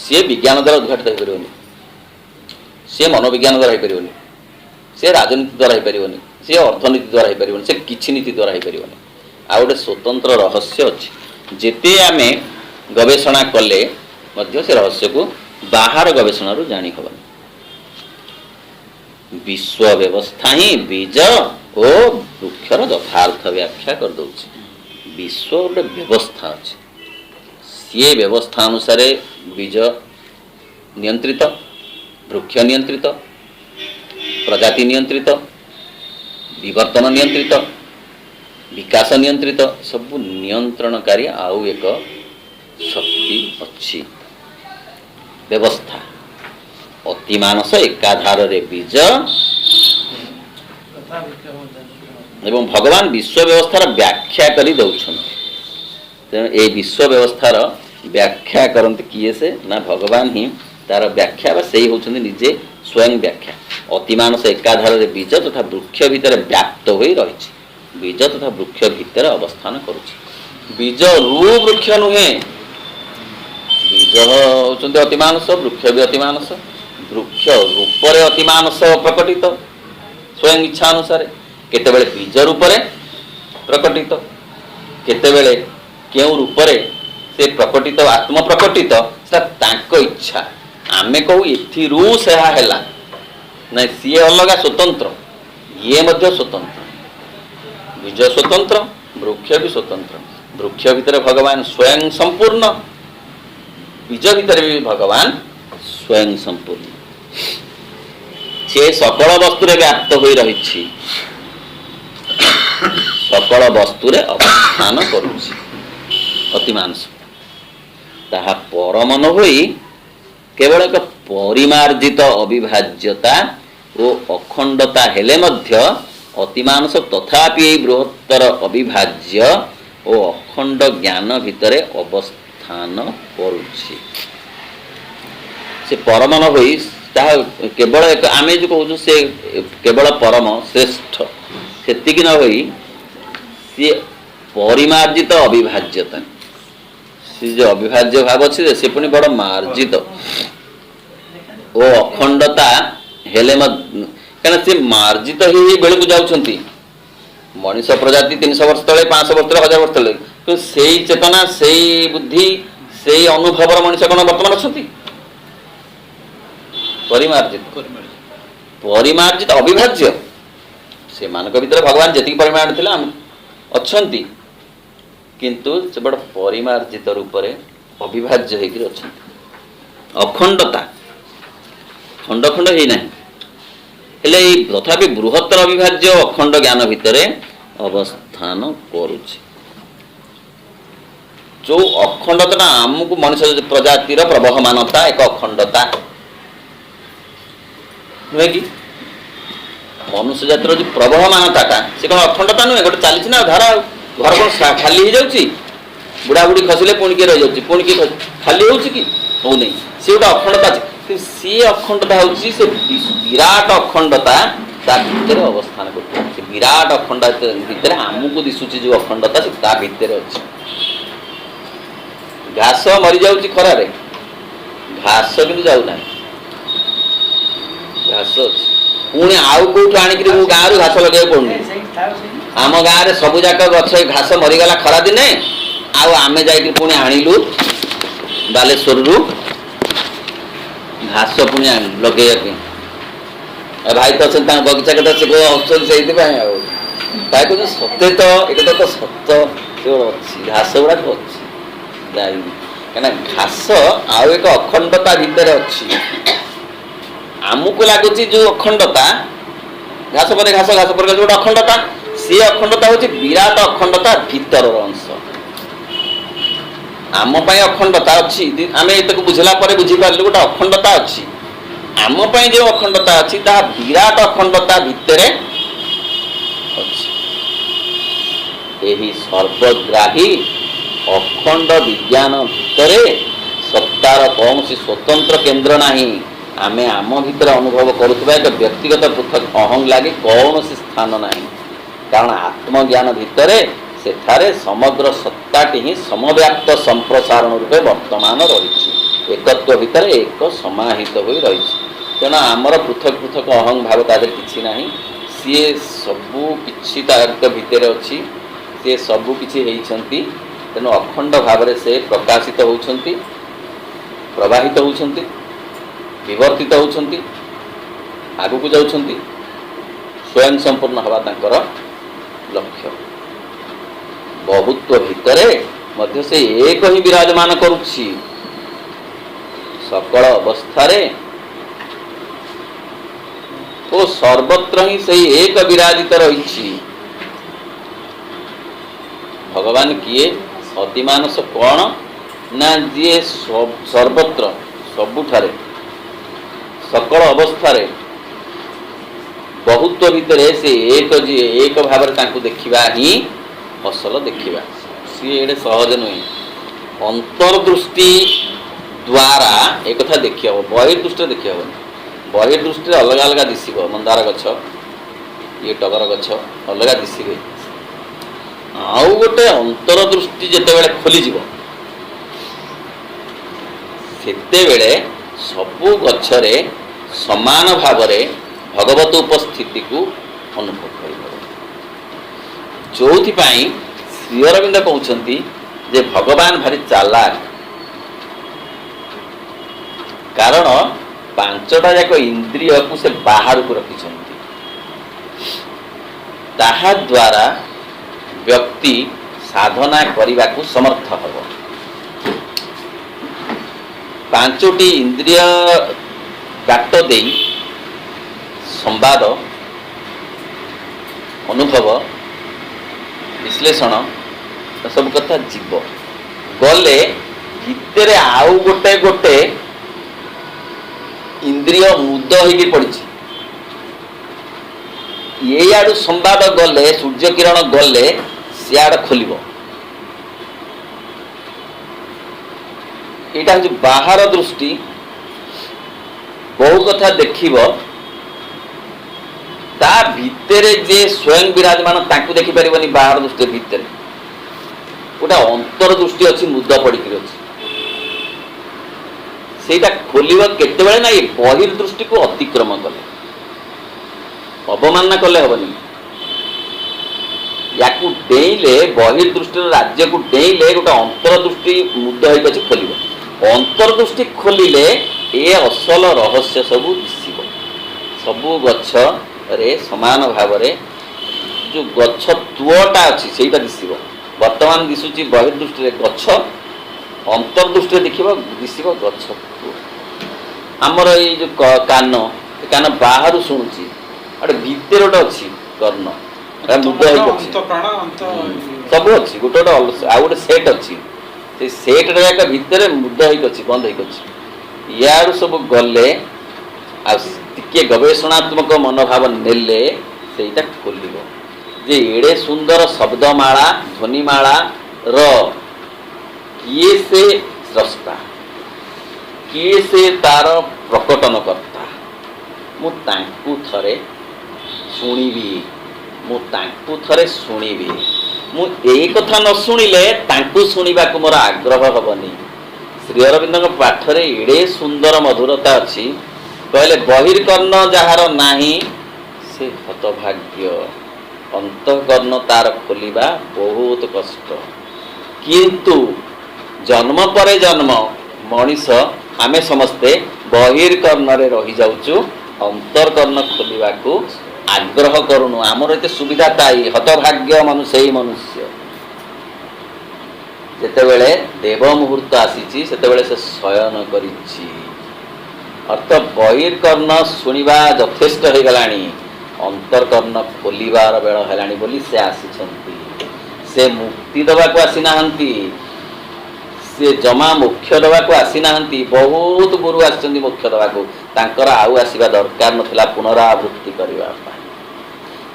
सी विज्ञान द्वारा उद्घाटित हो पारे सी मनोविज्ञान द्वारा हो पारे सी राजनीति द्वारा हो पारे सी अर्थनीति द्वारा हो पारे सी किछि नीति द्वारा हो पारे आ गोटे स्वतंत्र रहस्य अच्छी जेते आमे गवेषणा कले मध्य से रहस्य को बाहर गवेषणा रू जानी हबा। विश्व व्यवस्था ही बीज ओ वृक्षर यथार्थ व्याख्या कर दउछि। विश्व गोटे व्यवस्था अच्छे सी व्यवस्था अनुसार बीज नियंत्रित वृक्ष नियंत्रित प्रजाति नियंत्रित विवर्तन नियंत्रित विकास नियंत्रित सबु नियंत्रणकारी आउ एक शक्ति अच्छी व्यवस्था अति मानस एकाधार रे बीज ଏବଂ ଭଗବାନ ବିଶ୍ୱ ବ୍ୟବସ୍ଥାର ବ୍ୟାଖ୍ୟା କରି ଦେଉଛନ୍ତି। ତେଣୁ ଏ ବିଶ୍ୱ ବ୍ୟବସ୍ଥାର ବ୍ୟାଖ୍ୟା କରନ୍ତି କିଏ? ସେ ନା ଭଗବାନ ହିଁ ତାର ବ୍ୟାଖ୍ୟା ବା ସେଇ ହେଉଛନ୍ତି ନିଜେ ସ୍ୱୟଂ ବ୍ୟାଖ୍ୟା। ଅତିମାନସ ଏକାଧାରରେ ବୀଜ ତଥା ବୃକ୍ଷ ଭିତରେ ବ୍ୟାପ୍ତ ହୋଇ ରହିଛି। ବୀଜ ତଥା ବୃକ୍ଷ ଭିତରେ ଅବସ୍ଥାନ କରୁଛି। ବୀଜ ରୁ ବୃକ୍ଷ ନୁହେଁ। ବୀଜ ହେଉଛନ୍ତି ଅତିମାନସ, ବୃକ୍ଷ ବି ଅତିମାନସ। ବୃକ୍ଷ ରୂପରେ ଅତିମାନସ ପ୍ରକଟିତ ସ୍ୱୟଂ ଇଚ୍ଛା ଅନୁସାରେ, କେତେବେଳେ ବୀଜ ରୂପରେ ପ୍ରକଟିତ, କେତେବେଳେ କେଉଁ ରୂପରେ ସେ ପ୍ରକଟିତ ଆତ୍ମ ପ୍ରକଟିତ, ସେଟା ତାଙ୍କ ଇଚ୍ଛା। ଆମେ କହୁ ଏଥିରୁ ସେହା ହେଲା, ନାଇଁ ସିଏ ଅଲଗା ସ୍ୱତନ୍ତ୍ର, ଇଏ ମଧ୍ୟ ସ୍ୱତନ୍ତ୍ର। ବୀଜ ସ୍ୱତନ୍ତ୍ର, ବୃକ୍ଷ ବି ସ୍ୱତନ୍ତ୍ର। ବୃକ୍ଷ ଭିତରେ ଭଗବାନ ସ୍ୱୟଂ ସମ୍ପୂର୍ଣ୍ଣ, ବୀଜ ଭିତରେ ବି ଭଗବାନ ସ୍ୱୟଂ ସମ୍ପୂର୍ଣ୍ଣ। ସେ ସକଳ ବସ୍ତୁରେ ବ୍ୟାପ୍ତ ହୋଇ ରହିଛି, ସକଳ ବସ୍ତୁରେ ଅବସ୍ଥାନ କରୁଛି। ଅତିମାନସ ତାହା ପରମ ନ ହୋଇ କେବଳ ଏକ ପରିମାର୍ଜିତ ଅବିଭାଜ୍ୟତା ଓ ଅଖଣ୍ଡତା ହେଲେ ମଧ୍ୟ ଅତିମାନସ ତଥାପି ଏହି ବୃହତ୍ତର ଅବିଭାଜ୍ୟ ଓ ଅଖଣ୍ଡ ଜ୍ଞାନ ଭିତରେ ଅବସ୍ଥାନ କରୁଛି। ସେ ପରମ ନ ହୋଇ ତାହା କେବଳ ଏକ, ଆମେ ଯେଉଁ କହୁଛୁ ସେ କେବଳ ପରମ ଶ୍ରେଷ୍ଠ, ସେତିକି ନ ହୋଇ ସିଏ ପରିମାର୍ଜିତ ଅବିଭାଜ୍ୟତା, ସେ ଯେଉଁ ଅବିଭାଜ୍ୟ ଭାବ ଅଛି ସେ ପୁଣି ବଡ଼ ମାର୍ଜିତ ଓ ଅଖଣ୍ଡତା ହେଲେ କାରଣ ସେ ମାର୍ଜିତ ହେଇ ବେଳକୁ ଯାଉଛନ୍ତି। ମଣିଷ ପ୍ରଜାତି 300 ବର୍ଷ ତଳେ, 500 ବର୍ଷ ତଳେ, 1000 ବର୍ଷ ତଳେ, କିନ୍ତୁ ସେଇ ଚେତନା, ସେଇ ବୁଦ୍ଧି, ସେଇ ଅନୁଭବର ମଣିଷ କ'ଣ ବର୍ତ୍ତମାନ ଅଛନ୍ତି? ପରିମାର୍ଜିତ, ପରିମାର୍ଜିତ ଅବିଭାଜ୍ୟ। ସେମାନଙ୍କ ଭିତରେ ଭଗବାନ ଯେତିକି ପରିମାଣ ଥିଲା ଅଛନ୍ତି, କିନ୍ତୁ ସେ ବଡ଼ ପରିମାର୍ଜିତ ରୂପରେ ଅବିଭାଜ୍ୟ ହେଇକରି ଅଛନ୍ତି। ଅଖଣ୍ଡତା ଖଣ୍ଡ ଖଣ୍ଡ ହେଇନାହିଁ, ହେଲେ ଏଇ ତଥାପି ବୃହତ୍ତର ଅବିଭାଜ୍ୟ ଅଖଣ୍ଡ ଜ୍ଞାନ ଭିତରେ ଅବସ୍ଥାନ କରୁଛି। ଯେଉଁ ଅଖଣ୍ଡତାଟା ଆମକୁ ମଣିଷ ପ୍ରଜାତିର ପ୍ରବହମାନତା ଏକ ଅଖଣ୍ଡତା ନୁହେଁ କି? ମନୁଷ୍ୟ ଜାତିର ଯେଉଁ ପ୍ରବହମାନତାଟା ସେ କ'ଣ ଅଖଣ୍ଡତା ନୁହେଁ? ଗୋଟେ ଚାଲିଛି ନା ଧାରା। ଘର କ'ଣ ଖାଲି ହେଇଯାଉଛି? ବୁଢ଼ାବୁଢ଼ୀ ଖସିଲେ ପୁଣି କିଏ ରହିଯାଉଛି, ପୁଣି କିଏ ଖାଲି ହେଉଛି କି? ହେଉନାହିଁ। ସିଏ ଗୋଟେ ଅଖଣ୍ଡତା ଅଛି, କିନ୍ତୁ ସିଏ ଅଖଣ୍ଡତା ହେଉଛି ସେ ବିରାଟ ଅଖଣ୍ଡତା ତା ଭିତରେ ଅବସ୍ଥାନ କରୁଛି। ସେ ବିରାଟ ଅଖଣ୍ଡ ଭିତରେ ଆମକୁ ଦିଶୁଛି ଯେଉଁ ଅଖଣ୍ଡତା, ସେ ତା ଭିତରେ ଅଛି। ଘାସ ମରିଯାଉଛି ଖରାରେ, ଘାସ କିନ୍ତୁ ଯାଉନାହିଁ, ଘାସ ଅଛି। ପୁଣି ଆଉ କୋଉଠୁ ଆଣିକିରି ମୁଁ ଗାଁରୁ ଘାସ ଲଗେଇବାକୁ ପଡୁନି। ଆମ ଗାଁରେ ସବୁ ଯାକ ଗଛ ଘାସ ମରିଗଲା ଖରା ଦିନେ, ଆଉ ଆମେ ଯାଇକି ପୁଣି ଆଣିଲୁ ବାଲେଶ୍ୱରରୁ ଘାସ ପୁଣି ଆଣିଲୁ ଲଗେଇବା ପାଇଁ। ଭାଇ ତ ଅଛନ୍ତି ତାଙ୍କ ବଗିଚା କଥା, ସେ ଅଛନ୍ତି ସେଇଥିପାଇଁ। ଆଉ ଭାଇ କହୁଛନ୍ତି ସତେ ତ ଏକଥା ତ ସତ, ସେ ଅଛି ଘାସ ଗୁଡ଼ାକ ଅଛି, ଯାଇନି। କାହିଁକିନା ଘାସ ଆଉ ଏକ ଅଖଣ୍ଡତା ଭିତରେ ଅଛି। ଆମକୁ ଲାଗୁଛି ଯେଉଁ ଅଖଣ୍ଡତା, ଘାସ ପରେ ଘାସ, ଘାସ ପରେ ଗୋଟେ ଅଖଣ୍ଡତା, ସେ ଅଖଣ୍ଡତା ହେଉଛି ବିରାଟ ଅଖଣ୍ଡତା ଭିତରର ଅଂଶ। ଆମ ପାଇଁ ଅଖଣ୍ଡତା ଅଛି, ଆମେ ଏତକୁ ବୁଝିଲା ପରେ ବୁଝିପାରିଲୁ ଗୋଟେ ଅଖଣ୍ଡତା ଅଛି। ଆମ ପାଇଁ ଯେଉଁ ଅଖଣ୍ଡତା ଅଛି ତାହା ବିରାଟ ଅଖଣ୍ଡତା ଭିତରେ ଅଛି। ଏହି ସର୍ବଗ୍ରାହୀ ଅଖଣ୍ଡ ବିଜ୍ଞାନ ଭିତରେ ସତ୍ତାର କୌଣସି ସ୍ୱତନ୍ତ୍ର କେନ୍ଦ୍ର ନାହିଁ। ଆମେ ଆମ ଭିତରେ ଅନୁଭବ କରୁଥିବା ଏକ ବ୍ୟକ୍ତିଗତ ପୃଥକ ଅହଂ ଲାଗି କୌଣସି ସ୍ଥାନ ନାହିଁ, କାରଣ ଆତ୍ମଜ୍ଞାନ ଭିତରେ ସେଠାରେ ସମଗ୍ର ସତ୍ତାଟି ହିଁ ସମବ୍ୟାପ୍ତ ସମ୍ପ୍ରସାରଣ ରୂପେ ବର୍ତ୍ତମାନ ରହିଛି। ଏକତ୍ୱ ଭିତରେ ଏକ ସମାହିତ ହୋଇ ରହିଛି। ତେଣୁ ଆମର ପୃଥକ ପୃଥକ ଅହଂ ଭାବ ତା ଦେହରେ କିଛି ନାହିଁ। ସିଏ ସବୁ କିଛି ତାଙ୍କ ଭିତରେ ଅଛି, ସିଏ ସବୁ କିଛି ହେଇଛନ୍ତି। ତେଣୁ ଅଖଣ୍ଡ ଭାବରେ ସେ ପ୍ରକାଶିତ ହେଉଛନ୍ତି, ପ୍ରବାହିତ ହେଉଛନ୍ତି, ବିବର୍ତ୍ତିତ ହେଉଛନ୍ତି, ଆଗକୁ ଯାଉଛନ୍ତି। ସ୍ୱୟଂ ସମ୍ପୂର୍ଣ୍ଣ ହେବା ତାଙ୍କର ଲକ୍ଷ୍ୟ। ବହୁତ୍ୱ ଭିତରେ ମଧ୍ୟ ସେ ଏକ ହିଁ ବିରାଜମାନ କରୁଛି। ସକଳ ଅବସ୍ଥାରେ ଓ ସର୍ବତ୍ର ହିଁ ସେଇ ଏକ ବିରାଜିତ ରହିଛି। ଭଗବାନ କିଏ? ଅତିମାନସ କ'ଣ ନା ଯିଏ ସର୍ବତ୍ର ସବୁଠାରେ ସକଳ ଅବସ୍ଥାରେ ବହୁତ୍ୱ ଭିତରେ ସେ ଏକ ଭାବରେ ତାଙ୍କୁ ଦେଖିବା ହିଁ ଅସଲ ଦେଖିବା। ସିଏ ଏଡ଼େ ସହଜ ନୁହେଁ। ଅନ୍ତର୍ଦୃଷ୍ଟି ଦ୍ୱାରା ଏ କଥା ଦେଖି ହେବ, ବହିର୍ଦୃଷ୍ଟିରେ ଦେଖି ହେବନି। ବହିର୍ଦୃଷ୍ଟିରେ ଅଲଗା ଅଲଗା ଦିଶିବ, ମନ୍ଦାର ଗଛ ଇଏ ଟଗର ଗଛ ଅଲଗା ଦିଶିବେ। ଆଉ ଗୋଟେ ଅନ୍ତର୍ଦୃଷ୍ଟି ଯେତେବେଳେ ଖୋଲିଯିବ ସେତେବେଳେ ସବୁ ଗଛରେ ସମାନ ଭାବରେ ଭଗବତ ଉପସ୍ଥିତିକୁ ଅନୁଭବ କରିବ। ଯୋଉଥିପାଇଁ ଶ୍ରୀ ଅରବିନ୍ଦ କହୁଛନ୍ତି ଯେ ଭଗବାନ ଭାରି ଚାଲାକ, କାରଣ ପାଞ୍ଚଟା ଯାକ ଇନ୍ଦ୍ରିୟକୁ ସେ ବାହାରକୁ ରଖିଛନ୍ତି। ତାହା ଦ୍ୱାରା ବ୍ୟକ୍ତି ସାଧନା କରିବାକୁ ସମର୍ଥ ହେବ। ପାଞ୍ଚଟି ଇନ୍ଦ୍ରିୟ ବାଟ ଦେଇ ସମ୍ବାଦ, ଅନୁଭବ, ବିଶ୍ଳେଷଣ ଏସବୁ କଥା ଯିବ। ଗଲେ ଭିତରେ ଆଉ ଗୋଟେ ଗୋଟେ ଇନ୍ଦ୍ରିୟ ମୁଦ ହେଇକି ପଡ଼ିଛି। ଏଇଆଡ଼ୁ ସମ୍ବାଦ ଗଲେ, ସୂର୍ଯ୍ୟ କିରଣ ଗଲେ ସିଆଡ଼େ ଖୋଲିବ। ଏଇଟା ହେଉଛି ବାହାର ଦୃଷ୍ଟି। ବହୁ କଥା ଦେଖିବ, ତା ଭିତରେ ଯେ ସ୍ୱୟଂ ବିରାଜମାନ ତାଙ୍କୁ ଦେଖିପାରିବନି। ବାହାର ଦୃଷ୍ଟି ଭିତରେ ଗୋଟେ ଅନ୍ତର୍ଦୃଷ୍ଟି ଅଛି, ମୁଦ ପଡ଼ିକିରି ଅଛି। ସେଇଟା ଖୋଲିବ କେତେବେଳେ ନା ଏ ବହିର୍ଦୃଷ୍ଟିକୁ ଅତିକ୍ରମ କଲେ, ଅବମାନନା କଲେ ହେବନି। ୟାକୁ ଡେଇଁଲେ, ବହିର୍ଦୃଷ୍ଟିର ରାଜ୍ୟକୁ ଡେଇଁଲେ ଗୋଟେ ଅନ୍ତର୍ଦୃଷ୍ଟି ମୁଦ ହେଇକି ଅଛି, ଖୋଲିବ। ଅନ୍ତର୍ଦୃଷ୍ଟି ଖୋଲିଲେ ଏ ଅସଲ ରହସ୍ୟ ସବୁ ଦିଶିବ। ସବୁ ଗଛରେ ସମାନ ଭାବରେ ଯେଉଁ ଗଛ ତୁଅଟା ଅଛି ସେଇଟା ଦିଶିବ। ବର୍ତ୍ତମାନ ଦିଶୁଛି ବହିର୍ଦୃଷ୍ଟିରେ ଗଛ, ଅନ୍ତର୍ଦୃଷ୍ଟିରେ ଦିଶିବ ଗଛ। ଆମର ଏଇ ଯେଉଁ କାନ ବାହାରୁ ଶୁଣୁଛି, ଗୋଟେ ଭିତରେ ଗୋଟେ ଅଛି କର୍ଣ୍ଣ, ମୁଦ ହେଇକି ଅଛି, ସବୁ ଅଛି। ଗୋଟେ ଆଉ ଗୋଟେ ସେଟ୍ ଅଛି, ସେ ସେଟ୍ରେ ଏକ ଭିତରେ ମୁଦ ହେଇକି ଅଛି, ବନ୍ଦ ହେଇକି ଅଛି। ଇଆଡ଼ୁ ସବୁ ଗଲେ ଆଉ ଟିକେ ଗବେଷଣାତ୍ମକ ମନୋଭାବ ନେଲେ ସେଇଟା ଖୋଲିବ ଯେ ଏଡ଼େ ସୁନ୍ଦର ଶବ୍ଦମାଳା, ଧ୍ୱନିମାଳାର କିଏ ସେ ସ୍ରଷ୍ଟା, କିଏ ସେ ତାର ପ୍ରକଟନକର୍ତ୍ତା। ମୁଁ ତାଙ୍କୁ ଥରେ ଶୁଣିବି, ମୁଁ ଏଇ କଥା ନ ଶୁଣିଲେ ତାଙ୍କୁ ଶୁଣିବାକୁ ମୋର ଆଗ୍ରହ ହେବନି। ଶ୍ରୀ ଅରବିନ୍ଦଙ୍କ ପାଠରେ ଏଡ଼େ ସୁନ୍ଦର ମଧୁରତା ଅଛି। କହିଲେ ବହିର୍କର୍ଣ୍ଣ ଯାହାର ନାହିଁ ସେ ହତଭାଗ୍ୟ, ଅନ୍ତଃକର୍ଣ୍ଣ ତାର ଖୋଲିବା ବହୁତ କଷ୍ଟ। କିନ୍ତୁ ଜନ୍ମ ପରେ ଜନ୍ମ ମଣିଷ ଆମେ ସମସ୍ତେ ବହିର୍କର୍ଣ୍ଣରେ ରହିଯାଉଛୁ, ଅନ୍ତର୍କର୍ଣ୍ଣ ଖୋଲିବାକୁ ଆଗ୍ରହ କରୁନୁ। ଆମର ଏତେ ସୁବିଧା ଥାଇ ହତଭାଗ୍ୟ ସେଇ ମନୁଷ୍ୟ। ଯେତେବେଳେ ଦେବ ମୁହୂର୍ତ୍ତ ଆସିଛି ସେତେବେଳେ ସେ ଶୟନ କରିଛି। ଅର୍ଥ ବହିର୍କର୍ଣ୍ଣ ଶୁଣିବା ଯଥେଷ୍ଟ ହେଇଗଲାଣି, ଅନ୍ତର୍କର୍ଣ୍ଣ ଖୋଲିବାର ବେଳ ହେଲାଣି ବୋଲି ସେ ଆସିଛନ୍ତି। ସେ ମୁକ୍ତି ଦେବାକୁ ଆସିନାହାନ୍ତି, ସେ ଜମା ମୋକ୍ଷ ଦେବାକୁ ଆସିନାହାନ୍ତି। ବହୁତ ଗୁରୁ ଆସିଛନ୍ତି ମୋକ୍ଷ ଦେବାକୁ, ତାଙ୍କର ଆଉ ଆସିବା ଦରକାର ନଥିଲା ପୁନରାବୃତ୍ତି କରିବା ପାଇଁ।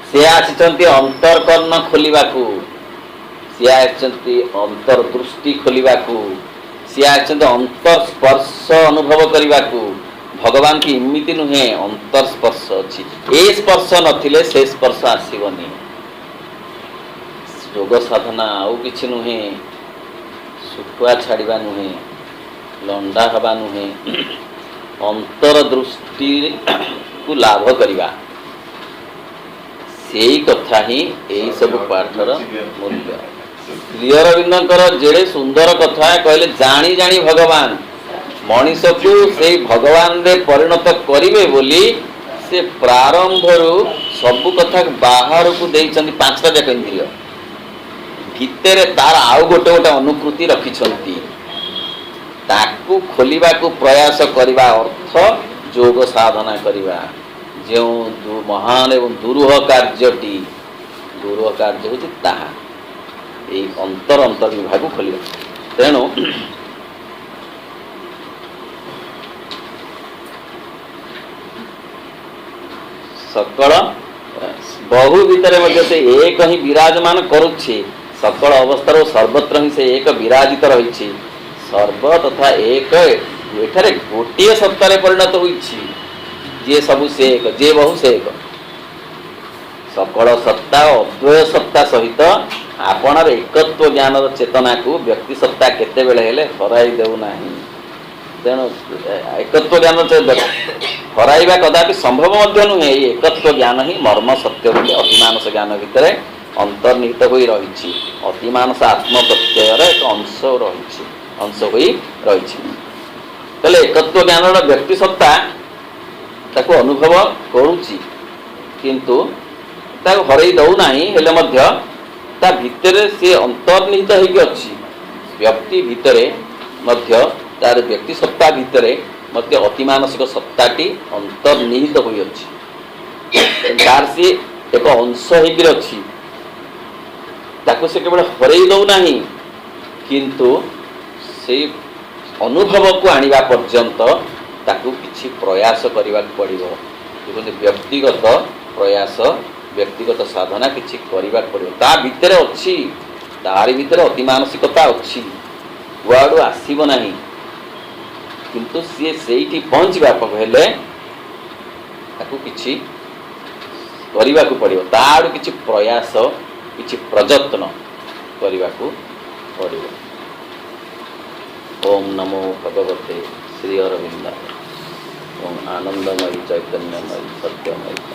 ସେ ଆସିଛନ୍ତି ଅନ୍ତର୍କର୍ଣ୍ଣ ଖୋଲିବାକୁ, ସିଏ ଆସିଛନ୍ତି ଅନ୍ତର୍ଦୃଷ୍ଟି ଖୋଲିବାକୁ, ସିଏ ଆସିଛନ୍ତି ଅନ୍ତର୍ସ୍ପର୍ଶ ଅନୁଭବ କରିବାକୁ। ଭଗବାନ କି ଏମିତି ନୁହେଁ, ଅନ୍ତର୍ସ୍ପର୍ଶ ଅଛି। ଏ ସ୍ପର୍ଶ ନଥିଲେ ସେ ସ୍ପର୍ଶ ଆସିବନି। ଯୋଗ ସାଧନା ଆଉ କିଛି ନୁହେଁ, ଶୁଖୁଆ ଛାଡ଼ିବା ନୁହେଁ, ଲଣ୍ଡା ହେବା ନୁହେଁ, ଅନ୍ତର୍ଦୃଷ୍ଟିକୁ ଲାଭ କରିବା। ସେଇ କଥା ହିଁ ଏଇ ସବୁ ପାଠର ମୂଲ୍ୟ। ଶ୍ରୀ ଅରବିନ୍ଦଙ୍କର ଯେଡ଼େ ସୁନ୍ଦର କଥା କହିଲେ, ଜାଣି ଜାଣି ଭଗବାନ ମଣିଷକୁ ସେଇ ଭଗବାନରେ ପରିଣତ କରିବେ ବୋଲି ସେ ପ୍ରାରମ୍ଭରୁ ସବୁ କଥା ବାହାରକୁ ଦେଇଛନ୍ତି। ପାଞ୍ଚଟା ଯାକ ଇନ୍ଦ୍ରିୟ ଭିତରେ ତାର ଆଉ ଗୋଟେ ଗୋଟେ ଅନୁକୃତି ରଖିଛନ୍ତି। ତାକୁ ଖୋଲିବାକୁ ପ୍ରୟାସ କରିବା ଅର୍ଥ ଯୋଗ ସାଧନା କରିବା। ଯେଉଁ ମହାନ ଏବଂ ଦୁରୂହ କାର୍ଯ୍ୟଟି, ଦୁରୂହ କାର୍ଯ୍ୟ ହେଉଛି ତାହା ଏଇ ଅନ୍ତର୍ବିଭାଗ ଖୋଲିବା। ତେଣୁ सकल बहु भितर मध्य से एक ही विराजमान करुछि सकल अवस्था सर्वत्र ही से एक विराजित रही सर्व तथा एक एठारे गोटे सत्तार परिणत होइछि जे सबु से एक जे बहु से एक सकल सत्ता अद्वय सत्ता सहित आपणार एकत्व ज्ञान चेतना को व्यक्ति सत्ता केते बेले हेले हराई देउ नाही तेणु एकत्व ज्ञान हराइबा कदापि संभव मध्य नुहे एकत्व ज्ञान ही मर्म सत्य बोली अतिमानस ज्ञान भितर अंतर्निहित होई रहिछि अतिमानस आत्म प्रत्ययर एक अंश होई रहिछि तले एकत्व ज्ञान व्यक्ति सत्ता ताको अनुभव करूछि किंतु ताको हरई दउ नाही हेले मध्य ता भितर से अंतर्निहित होई अछि व्यक्ति भितर मध्य तार व्यक्ति सत्ता भितर मध्य अतिमानसिक सत्ताटी अंतर्निहित होई अछि तार से एक अंश होई अछि ताको से केवल हरई दउ नाही किंतु से अनुभव को आनिबा पर्यंत ताकू किछि प्रयास करबा पड़िबो व्यक्तिगत प्रयास व्यक्तिगत साधना किछि करबा पड़िबो ता भितर अछि तारि भितर अतिमानसिकता अछि कुआडू आसीबो नाही किंतु सी सेठी पहुँचवा हेले ताकू किछि करबा पड़िबो ताडू किछि प्रयास किछि प्रयत्न करबा पड़िबो। ओम नमो भगवते श्री अरविंदाय ओम आनंदमयी चैतन्यमयी सत्यमयी